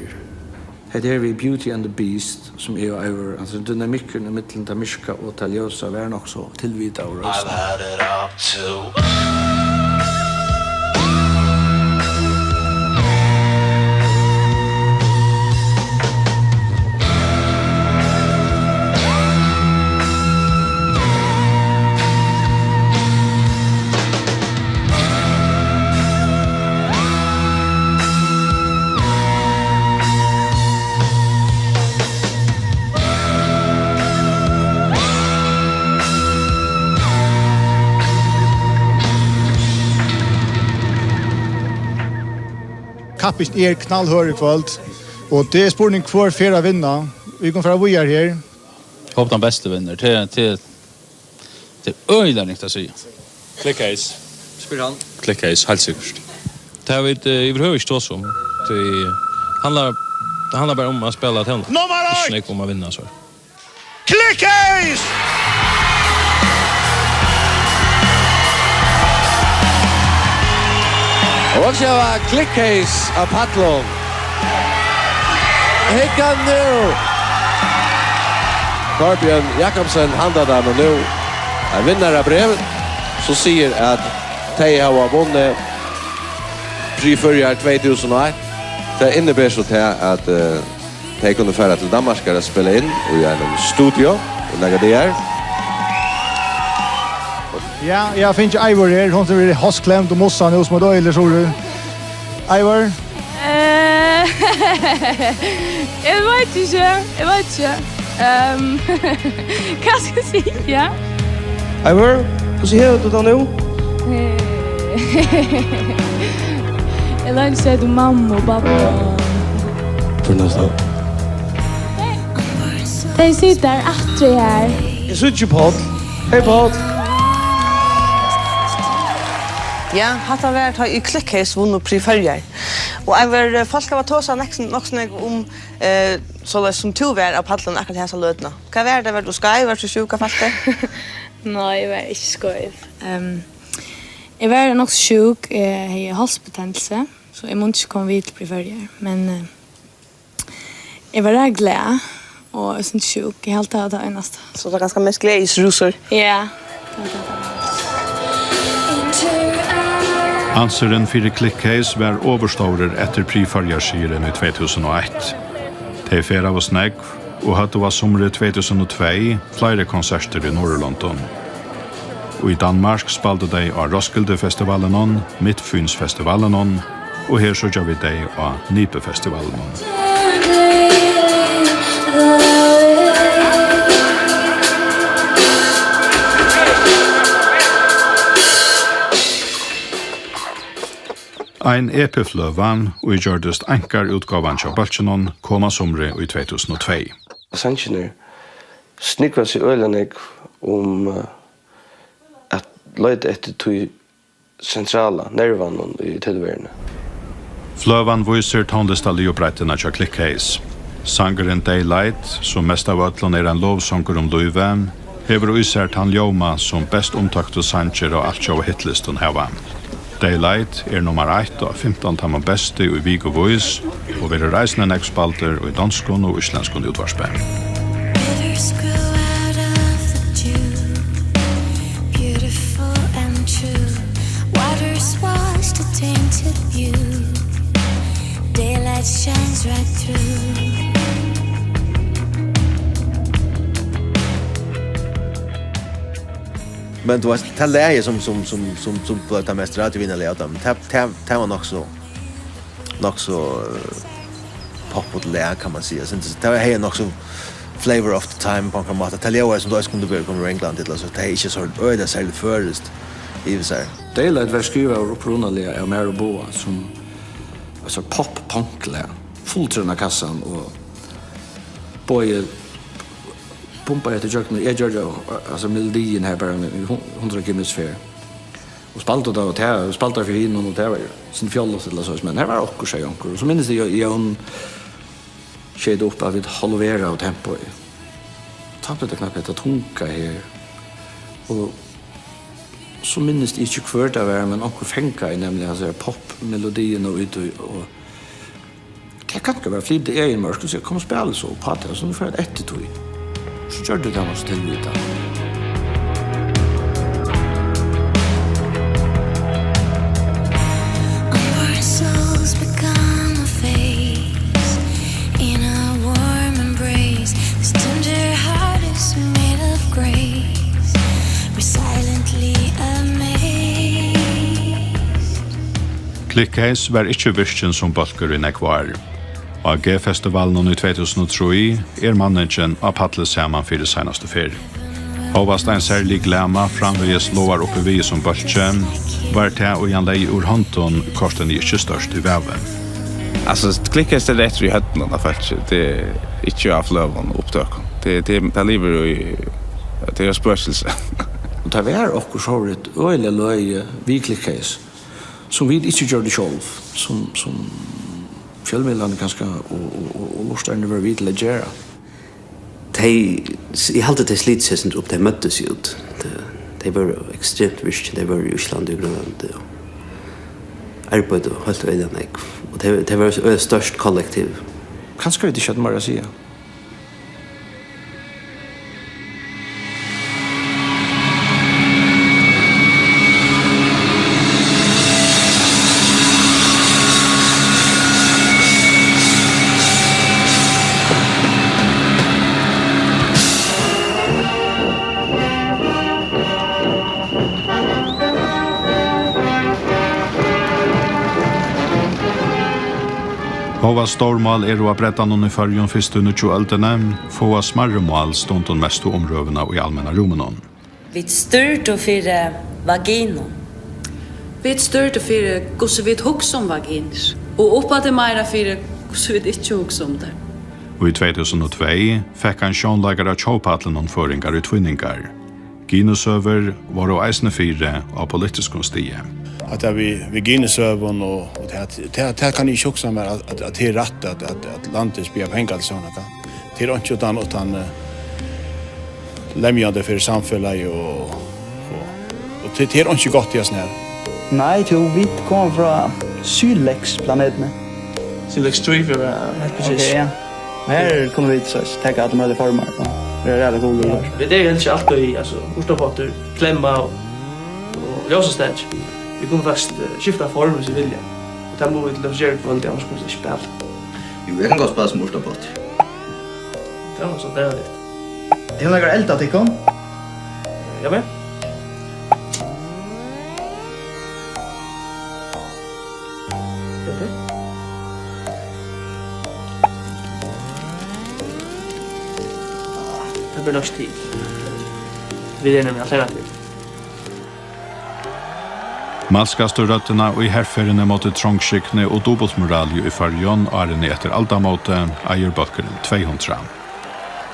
Det vi Beauty and the Beast, som og Eivor, altså dynamikken I mittlen til myrska og til ljósa var nok så tilvida av røsten. I've had it up to Kappis knallhør I kvöld, og det spurning kvar fyrra vinna. Vi kommer fra Vojar her. Håper den beste vinner. Til øyler ikke å si. Klickcase. Spyr han. Klickcase, helt sikkert. Det har vi överhuvud ikke stått som. Det handlar bara om att spela till henne. Nummer 8! Ikke om att vinna så. Klickcase! Och så var Klickcase av Patlon. Hickan nu. Torbjörn Jakobsen handlar där nu. En vinnare brev så säger att de har vunnit priförjar 2001. Det innebär så att de kunde färra till Danmark och spela in och göra en studio och lägga det här. Ja, jag finns Eivor här. Hon ser hassklämt och mossan hos mig då, eller så du? Eivor? Jag vet inte. Vad ska jag säga? Eivor, hur ser du då nu? Jag lär inte säga till mamma och pappa. För nästa. De sitter efter här. Jag sitter ju Paul. Hej Paul. Ja, hatta var ta I Klickcase vunnet priföljer. Och över folk var tåsa nok snägg om så som to var av paddlen akkurat här så lödna. Vad var det? Var du skaj? Var du sjuka fast det? Nej, jag var inte skoj. Jag var nog sjuk. Jag har halsbetänelse. Så jag måste inte komma vid till priföljer. Men jag var glad. Och jag är inte sjuk. Jag har alltid det nästa. Så det var ganska mest glädjesrusor? Ja. Anseren fyrir Klickcase var overstårer etter priföljarsyren I 2001. De fera var snägg og hadde var somre 2002 flere konserter I Norrlondon. Og I Danmark spalte de av Roskilde-festivalen, Midtfynsfestivalen, og her så gjør vi de av Nipe-festivalen. Ein EP-fløvan og I gjørdest enkar utgavan til Balchenon koma somre I 2002. Sanchiner snikva seg øylanek om at leide etter tog sentrala nervan I tilværende. Fløvan viser tonlista liobreittina til Klickcase. Sangeren Daylight, som mest av ötlån en lovsanger om Løyve, hever uisert han Ljoma som best omtakte sanger og alt sjå hitlisten heva. Daylight nummer 1 og 15 tammer beste I Viggo Voice, og vi reisende nekspalter og I danskon og islandskon utvarspenn. Daylight shines right through. Men du vet, det läge som blev det mest radiovinnarliga av dem. Det var nog så populär kan man säga. Det var här nog så flavor of the time på en måte. Det är som då skulle börja komma i England till så det är inte så öde särskilt förrest i sig. Det är lite skriva och upprunalia av Mero Boa som alltså pop-punk-lä. Fulltröna kassan och boy pumpa efter jökna. Jag gör det alltså melodin här bara 100 kilometer och spalta då och spalta för in och det var sin fjollos eller så men här var också så onkel och så minns jag shade upp av ett halvera och tempo. Tappade det knappt att tunka här. Och så minns det inte kvart det var men onkel fänka i nämligen alltså pop-melodien och ut och det kan inte vara flipp det är i mörker så jag kommer spela så på det så nu får jag ett till så gör det där måste till lite. Clickcase var ikke virken som balker i nekvar. Og G-festivalen i 2003 managen av Patle Saman for det senaste fyr. Hovast en særlig glema framveges lovar oppe vi som balke, var til og Jan Lei ur hånden korsten ikke størst i veven. Alltså Clickcase är rätt i hötten av fallet. Det är inte av flöven upptök. Det lever i det är spörselse. Och det var också så ett öle löje vi Clickcase. Som vi inte gör det själv som fjällmedlarna ganska och lustarna var vid att göra. Jag hade det slitsesen upp det möttes ut. Det var extremt viktigt. Det var i Island och Grönland. Arbete och helt öden. Och det var ett störst kollektiv. Kanske inte att man säga. Hova stormal å bretta noen i fyrjon fyrst under 20-eldene, få smarremål stånd mest til omrøvene og i allmänna rummen. Vi styrt og fyrir vagino. Vi styrt og fyrir gosse vi hugsa om vaginer. Og oppa til meira fyrir gosse vi ikke hugsa om det. Og i 2002 fikk han sjånlager av tjåpatlen og føringar i tvinningar. Ginosøver var og eisne fire av politisk stie. Att vi ginesövon och det kan inte också med att det är rätt att landet blir pengar så något. Det är inte utan lämjande för samhället och det är inte gott i snär. Nej, vi kommer från Sydlex-planeten. Sydlex 3 för precis. Ja. Här kommer vi så ta alla möjliga former. Det är rätt roligt. Det är inte alltid alltså urstopotter, klämma och låsastänk. Vi kommer fast skifta form hvis vi vilja. Og da må vi til å gjøre det annars kommer vi ikke spille. Jo, jeg kan godt spille som urstapott. Det er noe sånt, det er litt. Det er noe elda til kom? Ja, men. Det blir nok tid. Vi er nemlig alternativ. Malskastorrøttene og i herferene måtte trongskikkene og dobbeltmoralje i fyrjon årene etter aldamåte eier bøkkeren 200.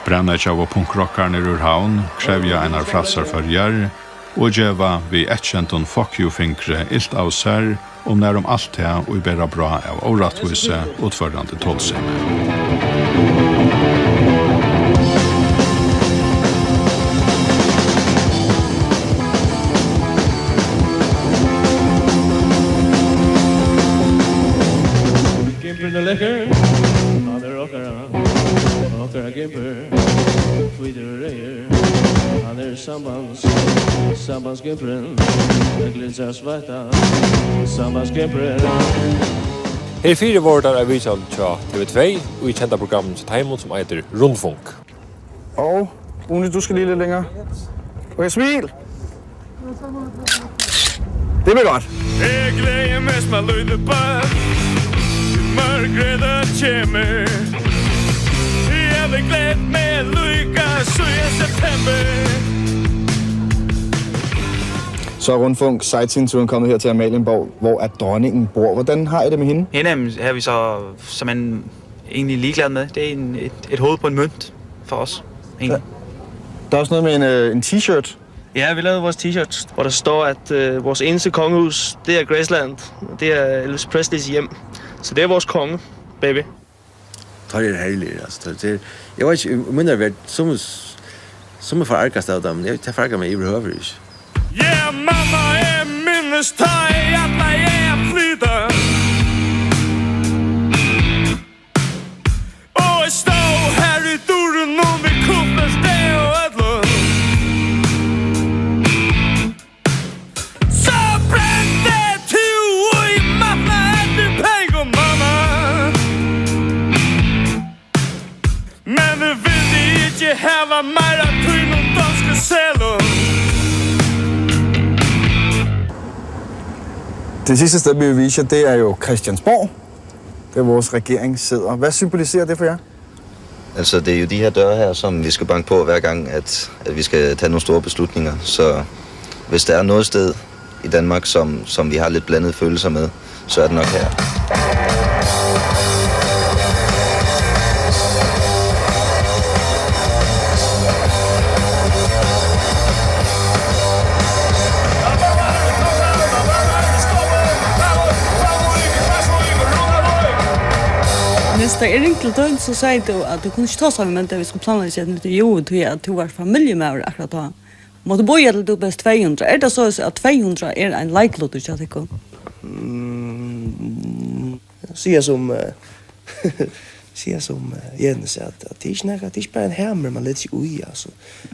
Brennetja og punkrockerne ur havn krevja einar fralsarfølger og djeva vi etkjenton fuck you-finkre ilt av sær og nærom alt det og i bedre bra av åratvise utførende tålsime. The liquor, on the rocker a gimper, sweeter air, on their sambans gimperen, det glinsar svarta, sambans gimperen. Her 4 vårdar av visan tja TV2 og i kjenta programmet til Taimund som heter Rundfunk. Og, Rune, du skal lige lidt længere. Okay, smil! Det blir godt. Jeg glæder mest med løyde bad. Mørkret og kjemmer. Jeg vil glæde med lykke, så i september. Så er Rundfunk sightseeing-turen kommet her til Amalienborg, hvor at dronningen bor. Hvordan har I det med hende? Hende er vi så som en egentlig ligeglad med. Det er et hoved på en mønt for os. Egentlig. Der er også noget med en t-shirt. Ja, vi lavede vores t-shirt, hvor der står, at vores eneste kongehus, det er Graceland. Det er Elvis Presleys hjem. Så det er vores konge, baby. Det er herligt, altså. Det er, jeg var ikke, jeg mener, at som er forarkast af dem, men jeg forarker mig i behøver. Ja, mamma er mindes tøj, at mig er flytter. Og jeg står her i duren, og vi kuppes det og ædler. Så brænd det til, og I mamma er det penge, mamma. Men det vil de ikke have mig, at du nogle danske sæler. Det sidste sted, vi vil vise jer, det er jo Christiansborg. Det er vores regering sidder. Hvad symboliserer det for jer? Altså, det er jo de her døre her, som vi skal banke på hver gang, at vi skal tage nogle store beslutninger. Så hvis der er noget sted i Danmark, som vi har lidt blandede følelser med, så er det nok her. Nästa är ringt till dörren så säger du att du kunde inte ta sammen med det vi skulle planlägga ett intervju till att du var familjemedlem akkurat då. Måste boja till du bäst 200. Är det så att 200 är en likelot du tycker? Säga som Jens att det är inte bara en hammer man lätt sig ui alltså.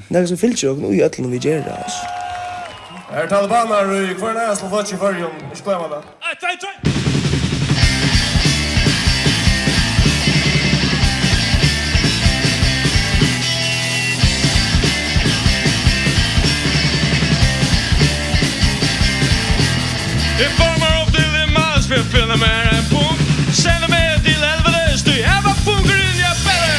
Det är så filter och ui ötlen vi gör det alltså. Här talibaner i kvar nästan fått i förrjun. Jag glömmer det. Aj. Det kommer upp till en mars för att fylla med en punkt. Sänder med till helvetes, du är vad funkar in jag bättre.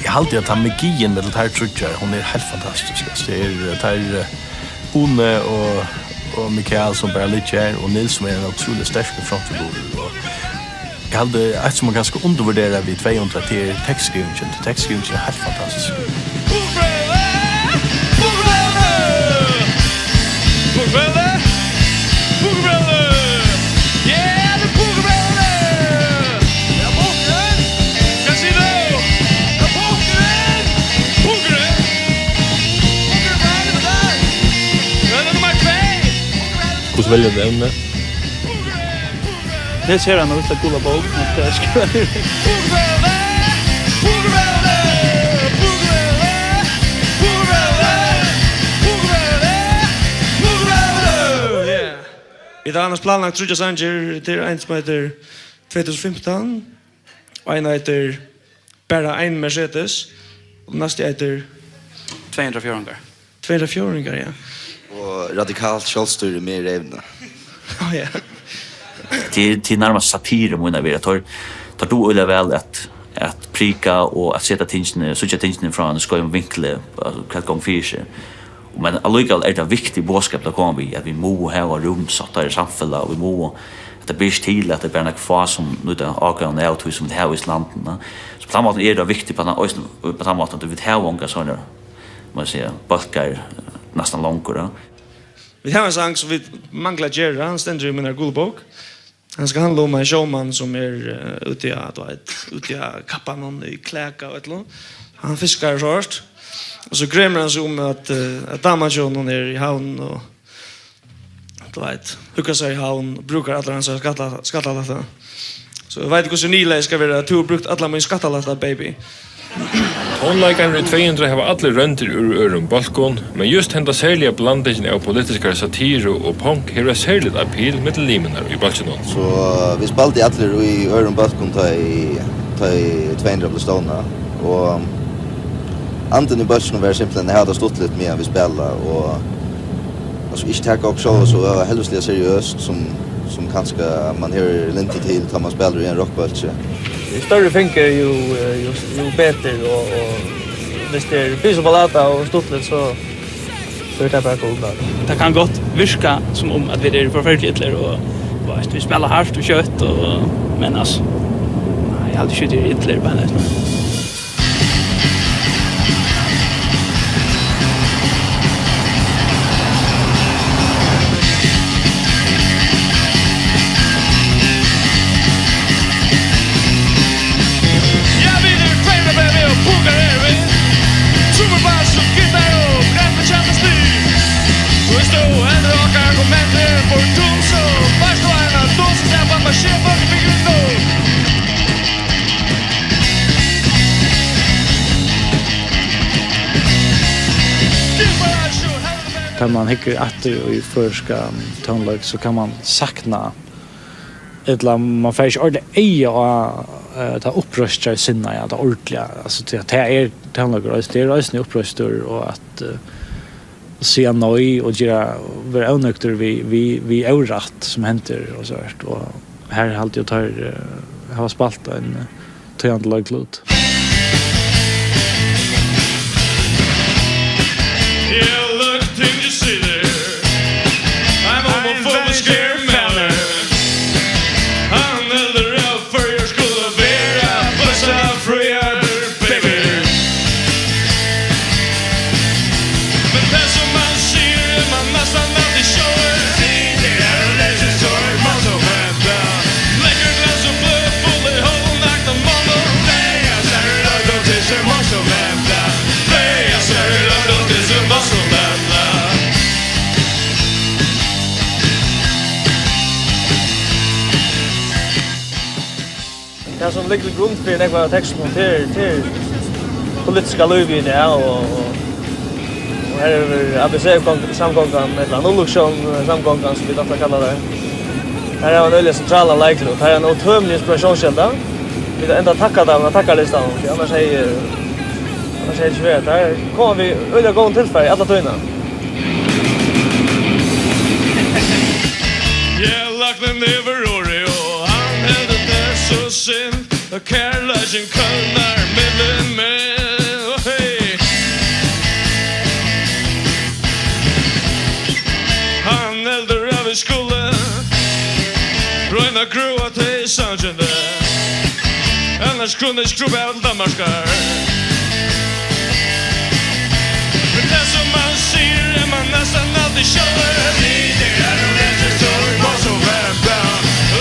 Jag har alltid att han magien med det här trutjar, hon är helt fantastisk. Det är One och Mikael som bara lite här och Nils som är en otroligt stark frontfigur. Jag hade ett som man ganska undervärderar vid 200 till textskrivningen. Textskrivningen är helt fantastisk. Hur väljer du ämne? Det ser han ut att kolla på att det ska I dag annars planlagt Trudja Sanger till en som heter 2015 och en heter bara en Mercedes och nästa heter 204. 204, ja. Och radikalt självstyre med evna. Ja. Till närmast satir om när vi tar du eller väl att prika och att sätta tingene, så att tingene från en skoj vinkle kvart gång fyra. Men allugal är det viktigt budskap att komma vi att vi må ha rum satt där i samhället och vi må att det blir till att det blir en kvar som nu den avgående auto som det här i landen. Så på samma sätt är det viktigt på samma sätt att du vet ha många såna man säger balkar nästan långt. Vi har en sang som vi manglar Gerra, han ständer i min guldbok. Han ska handla om en showman som är ute i kappa någon i kläka och ett lån. Han fiskar först. Och så grämmer han sig om att damasjonen är i havn och du vet, hukar sig i havn och brukar alla hans skattalata. Så jag vet inte hur nila ska vara att du har brukt alla min skattalata, baby. Tonleikan i 200 har alla rönter ur öron balkon, men just hända särliga blandningen av politiska satir och punk har särligt appeal med limenar i balkonen. Så vi spalade alla i öron balkon ta i 200 bestående och anden i börsen var simpelthen det hade stått lite mer vi spelar och alltså inte ta också så helst seriöst som kanske man hör lite till när man spelar i en rockbulch. Ju större finger ju bättre och hvis det blir så ballata och stort så är det bara cool. Det kan gott virka som om att vi är förfärligt och vi spelar hårt och kött och men alltså jag hade skjutit ytterligare på det. När man hickar efter i förska tonlag så kan man sakna eller man får inte ordentligt ta uppröstar sinna ja det ordentliga alltså det är tonlag det är rösten uppröstar och att se nöj och göra vara onykter vi orätt som händer och så här och här har alltid har spalt en triangelag lut. Det som ligger grund för den här texten till politiska löv i det och här är ABC-samgången med Nolluksson samgången som vi då kallar det. Här är en väldigt centrala lägelåt. Här är en otrolig inspirationskälla. Vi vill ända tacka dem och tacka listan. Annars är det svårt. Här kommer vi öliga gång tillfälle i alla tøyna. Yeah, like the never Oreo. I'm headed there so sin. A careless and color midland man. Oh, hey. Han äldre av i skolan. Röjna grua till sanjen där. Annars kunde skrubba av damarskar. Men det som man ser är man nästan alltid kör. Det är en regissör, var så vänta.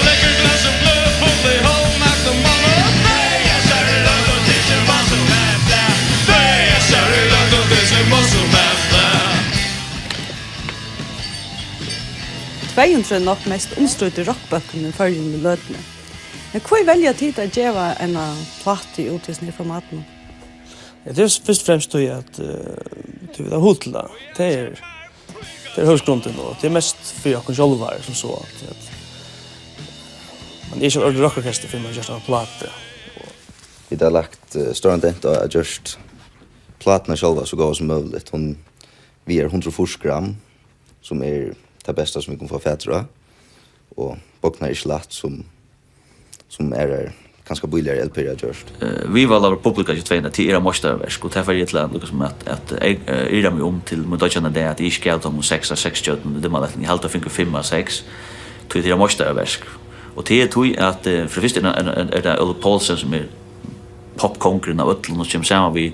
Läcker glas och blöd, full i håll, nack de många. Nej, jag ser det långt och tills det var så vänta. Nej, jag ser det långt och tills det var så vänta. 200 är nog mest omströdde rockböckerna för in i lötene. Men hva velger tid att geva en platt i utvisning i formaten? Ja, det är först och främst då att du vet hotla. Det är högskronten då. Det är mest för jag kan själva som så att man är inte ordentlig rockorkester för man gör en platt. Vi har lagt större dent och just plattorna själva så går som möjligt. Vi är 140 gram som är det bästa som vi kan få fätra och bocknar i slatt som är ganska billigare LP jag gjort. Vi var av Republika 22 till era mästerverk och därför är det land som att era mig om till modellerne där att ich geld om 6 det man lätt helt att finka 5-6 till era mästerverk. Och det är tog att för först är det Olle Paulsen som är popkonkern av Ötlen och som samma vi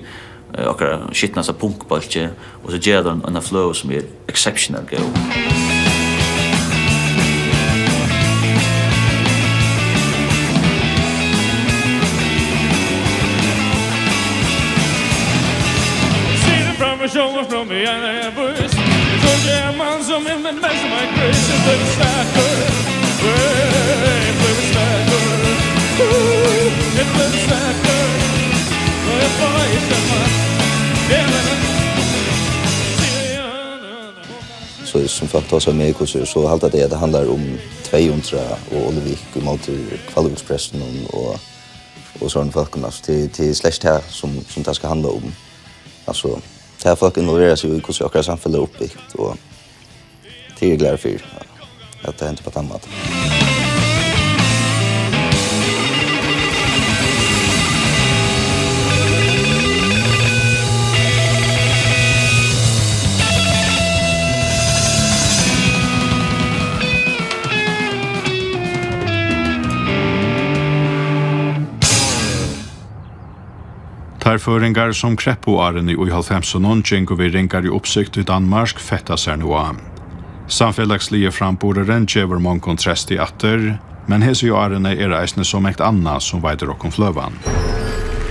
och shitnasa punkbolche och så ger den en flow som är exceptional go. Show from me and I voice. So yeah, man, some in the mess of my grace and play the stacker. Play the stacker. Play the stacker. Oh, boy, it's the man. Så som för att ta sig med så haltar det att det handlar om 200 och Olvik och mot Kvalvikspressen och sådana folkerna. Det är släkt här som det ska handla om. Alltså, det här folk involverar sig i hur saker samhället är uppbyggt och det är glad för att det händer på ett annat. Tarføringar som kreppoaren i 90-åren gjengår vi ringar i oppsikt i Danmark fetta seg nå av. Samfellagslige framborderen gjever mange kontrast i atter, men hese jo arene eisne som ekt anna som veider okkom fløvan.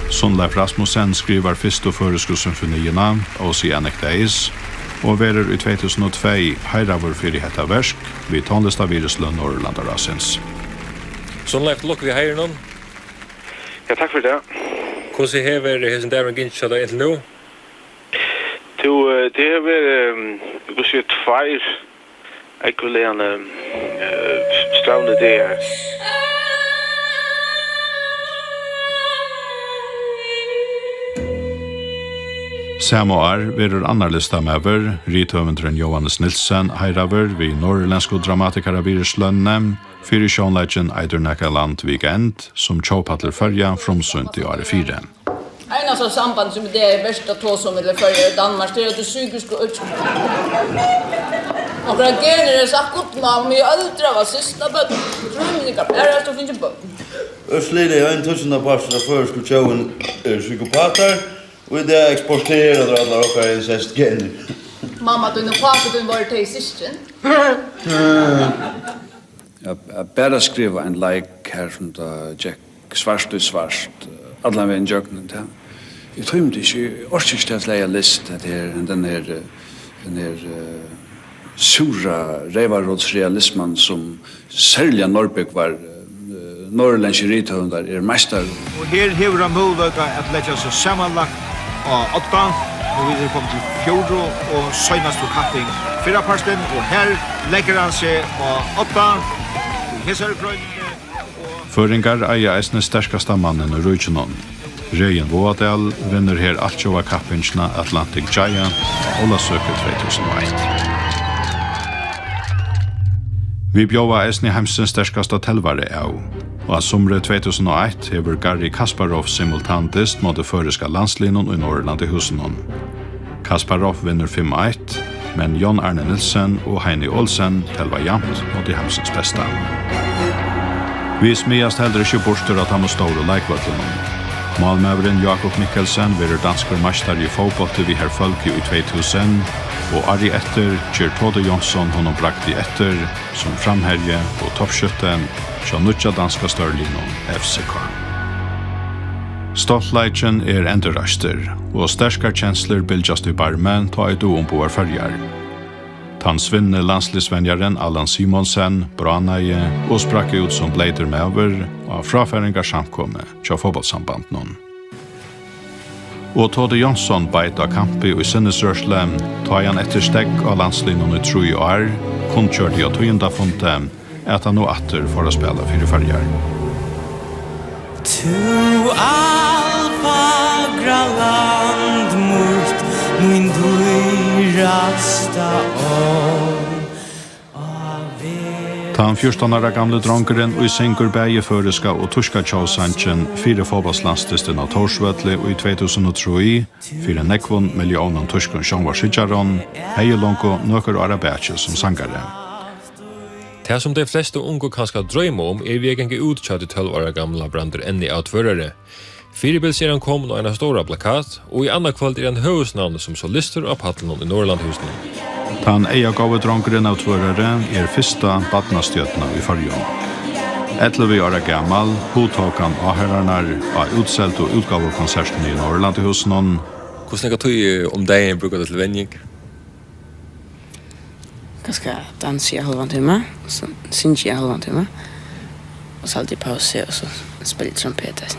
Sundleif Rasmussen skriver fyrst og føreskussymfoniena, Oceanic Days, og verer i 2002 heiravur fyrir hetta versk vid tonlistavirusløn Norrlandarasens. Sundleif, lukker vi heier noen? Ja, takk for det. Hvordan hever hesen der og gynnt kjødda inntil nå? Det hever, vi kan se tveir ekvilerende stravne ideer. Samme år verer annerlista mever, rithøvendren Johannes Nilsen heiraver vid norrländsko dramatikara viruslønne, fyrir sjånleggen Eidernakaland Weekend, som tjåpattler följa fromsunt i året 4. En av samband som det är värsta tå som vill följa i Danmark, det är att det psykiska och reagerar sagt gott man med äldre var sista böt. Trumningar, är det så finns på. Östlide är en tusen av pastorna för skulle tjoen psykopater och det exporterar alla och incest gen. Mamma du nu pappa du var till sisten. Jag bättre skriva en like här som Jack svart och svart alla vägen jöknen där. Jag tror inte orkestret lägga list det här den här sura revarodsrealismen som särskilt Norrbäck var norrländska rithöndar mästare. Och här har de möjlighet att lägga sig sammanlagt och 8 och vi kommer till fjordo och senast på kapping 4 parsten och här lägger han sig på 8. Føringar eier eisne sterkasta mannen i Rujtjenon. Reien Våadal vinner her altjova kappingsna Atlantic Giant og Olasøke 2001. Vi bjóva eisne heimsens sterkasta telvare av, og av somre 2001 hever Garry Kasparov simultantist mot det føreska landslinjen i Norrland i Husenon. Kasparov vinner 5-1, men John Arne Nilsen og Heini Olsen telva jamt mot de heimsens besta. Vi smiast heller ikke borster at han må stå og leikvallene. Malmøveren Jakob Mikkelsen verer dansker mester i fotboll vi her folk i 2000, og Ari etter kjør Tode Jonsson honom brakt i etter som framherje og toppskytten til nutja danska størlinjen FCK. Stoltleitjen enderaster, og sterskar kjensler bildjast i barmen ta et ombord fyrjar. Tansvinne landslisvenjaren Allan Simonsen, Branaie og sprakk ut som bleider med over av frafæringar samkomme til fotballsambanden. Og Tode Jonsson beit av kampi i sinnesrørsle, ta han etter stegg av landslinjen i 3 år, kun kjørte i 20. funte, at han nå atter for å spille 4 fyrjar. To all fagra land mot min dyrasta om. Ta 14 gamle dronkeren og i syngur bæge føreska og tuska tjåsanchen 4 fotballslandstisten av Torsvøtle og i 2003 4 nekvon millionen tuskun sjånvarsidjaron, hei longo nøkker arabætje som sangare. Det som de fleste unge kanskje drømmer om vi ikke ut til 12 år gamla brander enn i utførere. Firebil ser han kom og en stora plakat, og i andre kveld han høvesnavn som solister av paddelen i Norrlandhusene. Han eia gave dronkeren av tvørere fyrsta badnastjøtna i Farjon. 11 år gammal, hodtåkan avherranar av utselt og utgavekonserten i Norrlandhusene. Hvordan er det om dagen bruker det til venning? Ganska dansa i halvan timme, och så synger jag halvan timme. Och så alltid pauser och så spelar trumpet.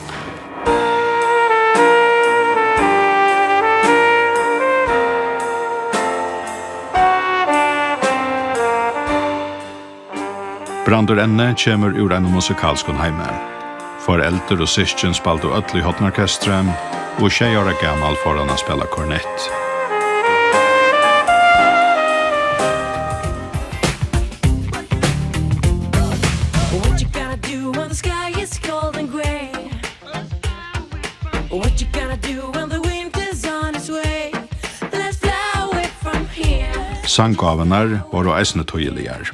Brandur enne kommer ur en musikalskon heime. Foreldre og syskjen spalte öll i hotnorkestret, og 6 år gammal får han att spela kornett. What you gonna do when the sky is cold and gray? What you gonna do when the winter's on its way? Let's fly away from here. Sanggavenar var og eisne tøyeligar.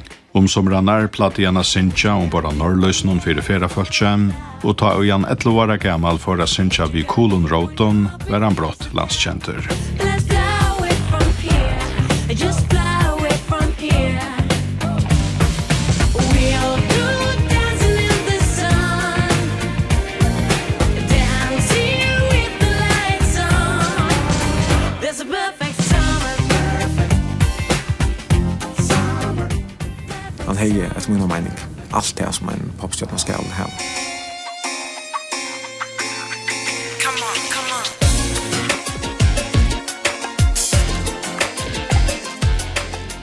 Somranar platte Janna Sintja bara norrløsnon fyrir ferafölkjem, og ta og Jan 11 år gammal for a Sintja vi Kolon Roton var han brott landskjenter. Let's fly away from here. Just fly away from here. We'll go dancing in the sun. Dancing with the lights on. There's a perfect summer. Han hei et min mening. Alt det som en popstjärna skal ha.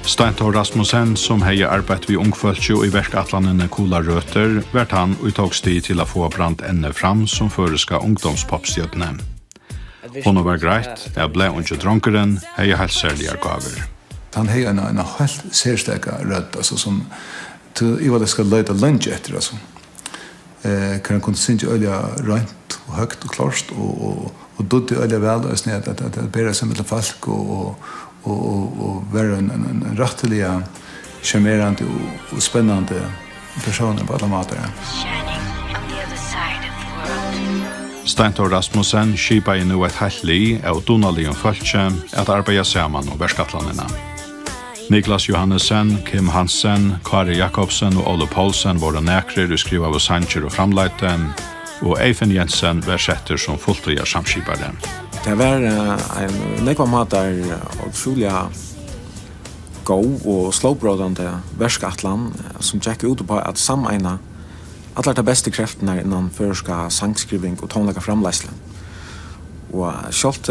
Steintor Rasmussen, som hei arbeidt vi ungføltsjo i verkatlanene Kola Røter, vært han og tog sti til å få brant enne fram som føreska ungdomspopstjøtene. Hon var greit, jeg ble ikke dronkeren, hei helt særlige gaver. Han hei en helt særstega rødt, altså som i hva det skal leide lunge etter, altså. Kan han kunne synge øyla rønt og høgt og klart, og dødde øyla vel, og sånn at det bedre seg med folk, og være en rettelig, charmerande og spennende personer på alle måter. Steintor Rasmussen skipa i nu et helt li av donalig folkje at arbeida saman og verskatlanina. Niklas Johannesson, Kim Hansen, Kari Jakobsen og Ole Paulsen var nekrer og skriva av sanger og framleite, og Eifen Jensen var setter som fulltøya samskipare. Det var en nekva matar utrolig god og slowbrodande verskatlan som tjekk ut på at sameina alla de beste kreftene innan førska sangskriving og tonlaga framleisle. Og sjalt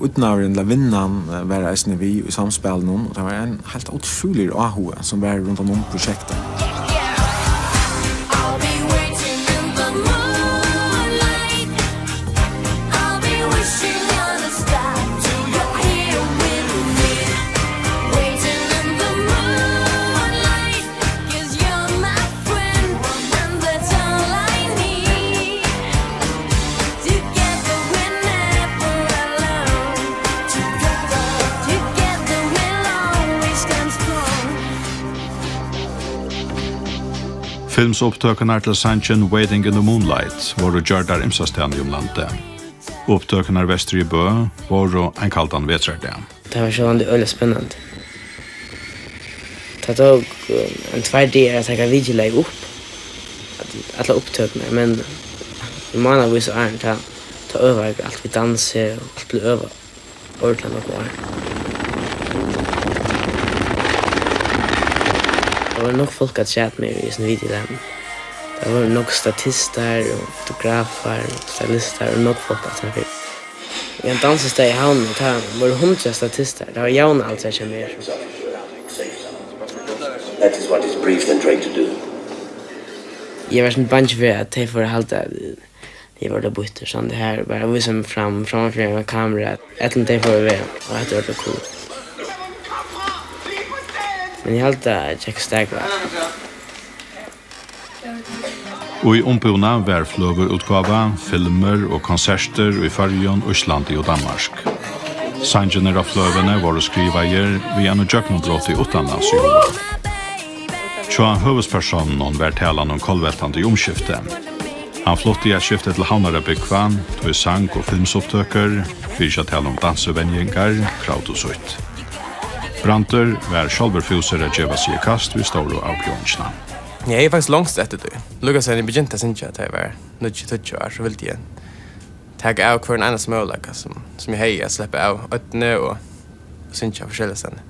utnavren lavinnan var eisne vi i samspillen og det var en helt utrolig ahoa som var rundt om prosjektet. Filmsopptøkene til sangen Waiting in the Moonlight var og gjørdar imsastene i landet. Opptøkene vester i Bø var og en kaldan vetrerde. Det var så det øyelig spennende. Det tog en 2 dager at jeg kan videolegge opp. Alle opptøkene, men i månedvis er det ta over alt vi danser og alt blir over. Ordentlig nok var. Det var nok folk at chat med i sin videolämning. Det var nok statister og fotografer og stylister og nok folk at han fikk. I en dansested i havnen var det 100 statister. Det var jauna alt jeg kommer. That is what is briefed and trained to do. Jeg var sånn bange for at jeg får halte de var det bytter sånn det her. Bare vise meg framfor en kamera. Et eller annet får vi være. Og det var det cool. Men jeg halte Jack Stagger. Og i ombuna var fløverutgava, filmer og konserter i Färjön, Island og Danmark. Sangene av fløvene var skriveier vi en jøknodrott i utenlands i år. Tjoan høvespersonen var talan om kolveltande i omskifte. Han flott i et skifte til Havnare Byggvan, tog sang og filmsopptøker, fyrir seg tala om dansevenjengar, kraut og sutt. Branter var sjálverfuser at gjeva sig i kast vid store avbjørnsna. Jeg faktisk langst etter det. Lukas jeg begynte å synge at jeg var nødt til år, så ville jeg ta av hver en eneste mulighet som jeg heier, slippe av øttene og synge forskjellige steder.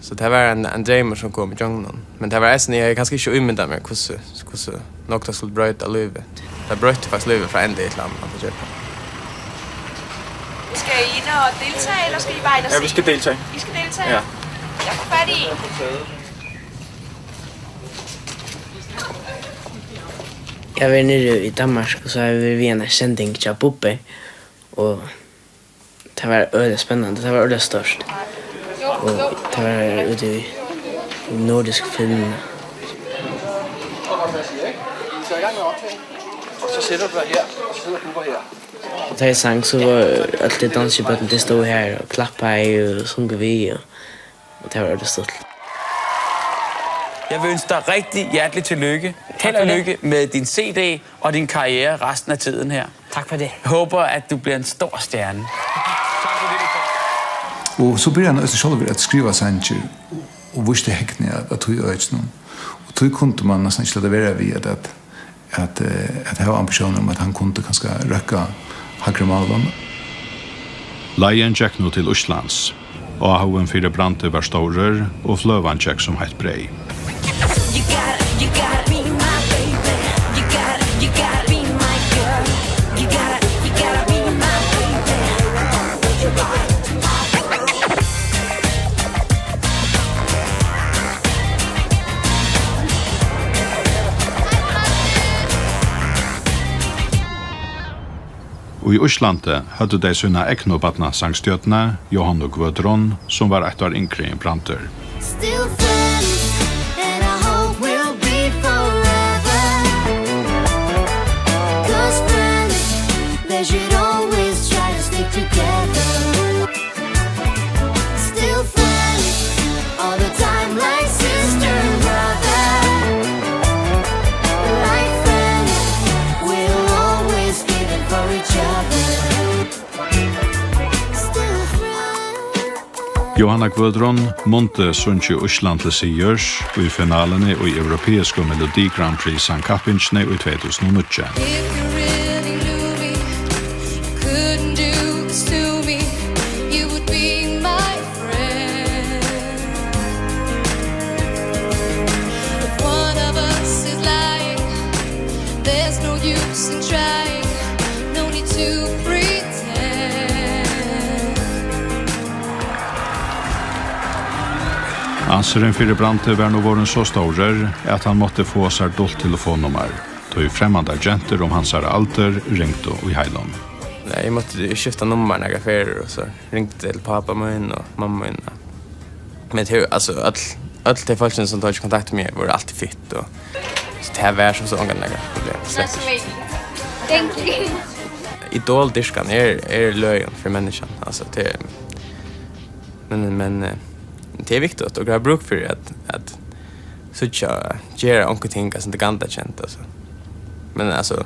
Så det var en drømmer som kom i junglen. Men det var eisen jeg kanskje ikke umyndet meg hvordan noe skulle brøyte livet. Det brøyte faktisk livet fra en del til annen. Skal I ind og deltage, eller skal I bare ind og se? Ja, vi skal deltage. I skal deltage? Ja. Jeg får fat i. Jeg var nere i Danmark, og så har vi en sending til Bobbe. Och det var öde spännande, det var öde störst. Och det var ute i nordisk film. Så ser du här, och så ser du här. Da jeg sang, så var alt det dansebøtten, det stod her og klappet og sunget vi, og det var det stort. Jeg vil ønske dig rigtig hjertelig tillykke. Held og lykke med din CD og din karriere resten af tiden her. Tak for det. Jeg håber, at du bliver en stor stjerne. Og så blir han også selv at skriva sanger og viste hekkene at tog i øyne. Og tog kunne man nesten ikke lade være ved at jeg har ambisjoner om at han kunne kanskje røkke Hagre Malvan. Leien gikk nå til Oslands, og hauen fire brante var stårer, og fløvan gikk som heit brei. Og i Øslande hadde de sina eknobatna sangstøtene, Johan og Gvødron, som var et år yngre i Branter. Still friends, and I hope we'll be forever. 'Cause friends, they should always try to stick together. Still friends, all the time like sister and brother. Like friends, we'll always give it for each other. Johanna Gvødron månte sunnje Øsland til Sigers og i finalene og i europeiske Melodi Grand Prix sangkappingsne i 2009. Couldn't do this to me, you would be my friend. If one of us is lying, there's no use in trying, no need to pretend. Anseren fyrir Brante var nå våren så stårer at han måtte få seg dolt telefonnummer. Tog fremmande agenter om hans alder ringte i Heilån. Nej, jag måste skifta nummer några affärer och så ringde till pappa min och mamma min. Men det alltså allt det folk som tog kontakt med mig var alltid fitt och så det här var så många några problem. Thank you. Idoldiskan är löjen för människan. Alltså det men det är viktigt och jag bruk för att såcha göra onkel ting som det ganda känt alltså. Men alltså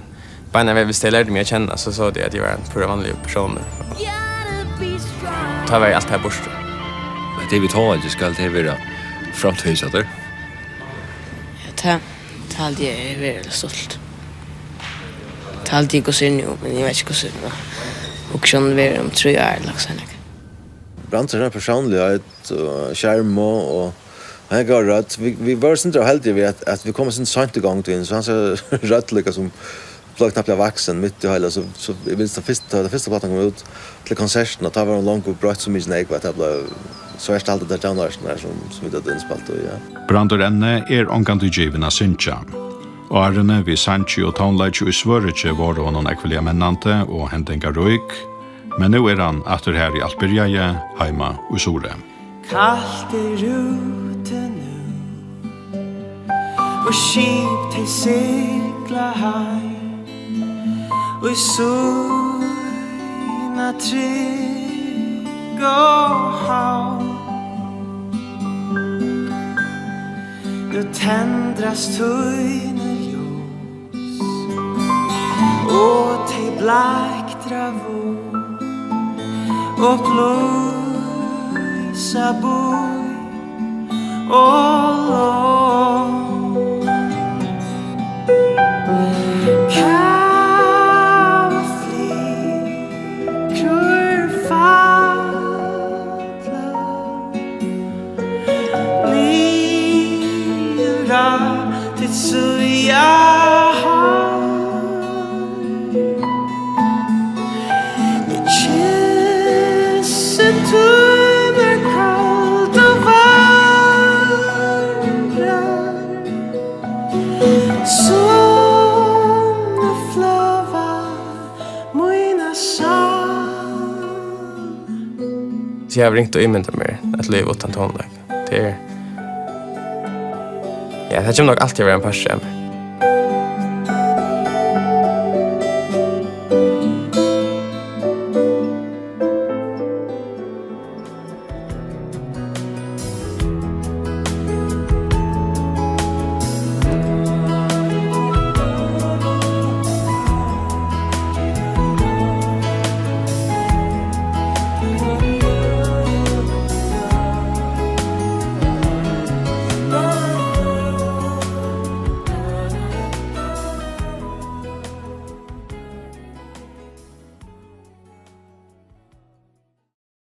bara när vi ställde mig att känna så sa det att jag var en pura vanlig person. Ta väl allt här bort. Det vi tar inte ska det vara framtidsatt. Ja, det hade jag väldigt stolt. Det hade jag gått in men jag vet inte hur det var. Och så var om 3 år liksom. Branter är personlighet och charm och han går rätt. Vi var inte helt i att vi kommer sen sent igång till så han så rätt lika som plötsligt knappt vuxen mitt i hela så vi vill det första plattan kom ut till konserten att det var en lång och bra som is näck vad det blev så är allt det där där som vi då inspalt och ja. Branter enne ångant i givna syncha. Og Arne vi Sanchi og Tonlage i Svøretje var honom ekvelia mennante og hentenka røyk, men nu han atter her i Alperjeie, heima i Sore. Kallt ute nu og skip til segla heim og suna trygg og havn. Nu tendras tøyner ljus og te blektra vår og pløysa boi og lån. Kava flikrur falla nira til suja tøyner kallt og varmrar som flöva mina sår. Så jag har ringt och inmyndat mig ett liv utan tonlägg. Det är... Ja, det kommer nog alltid vara en par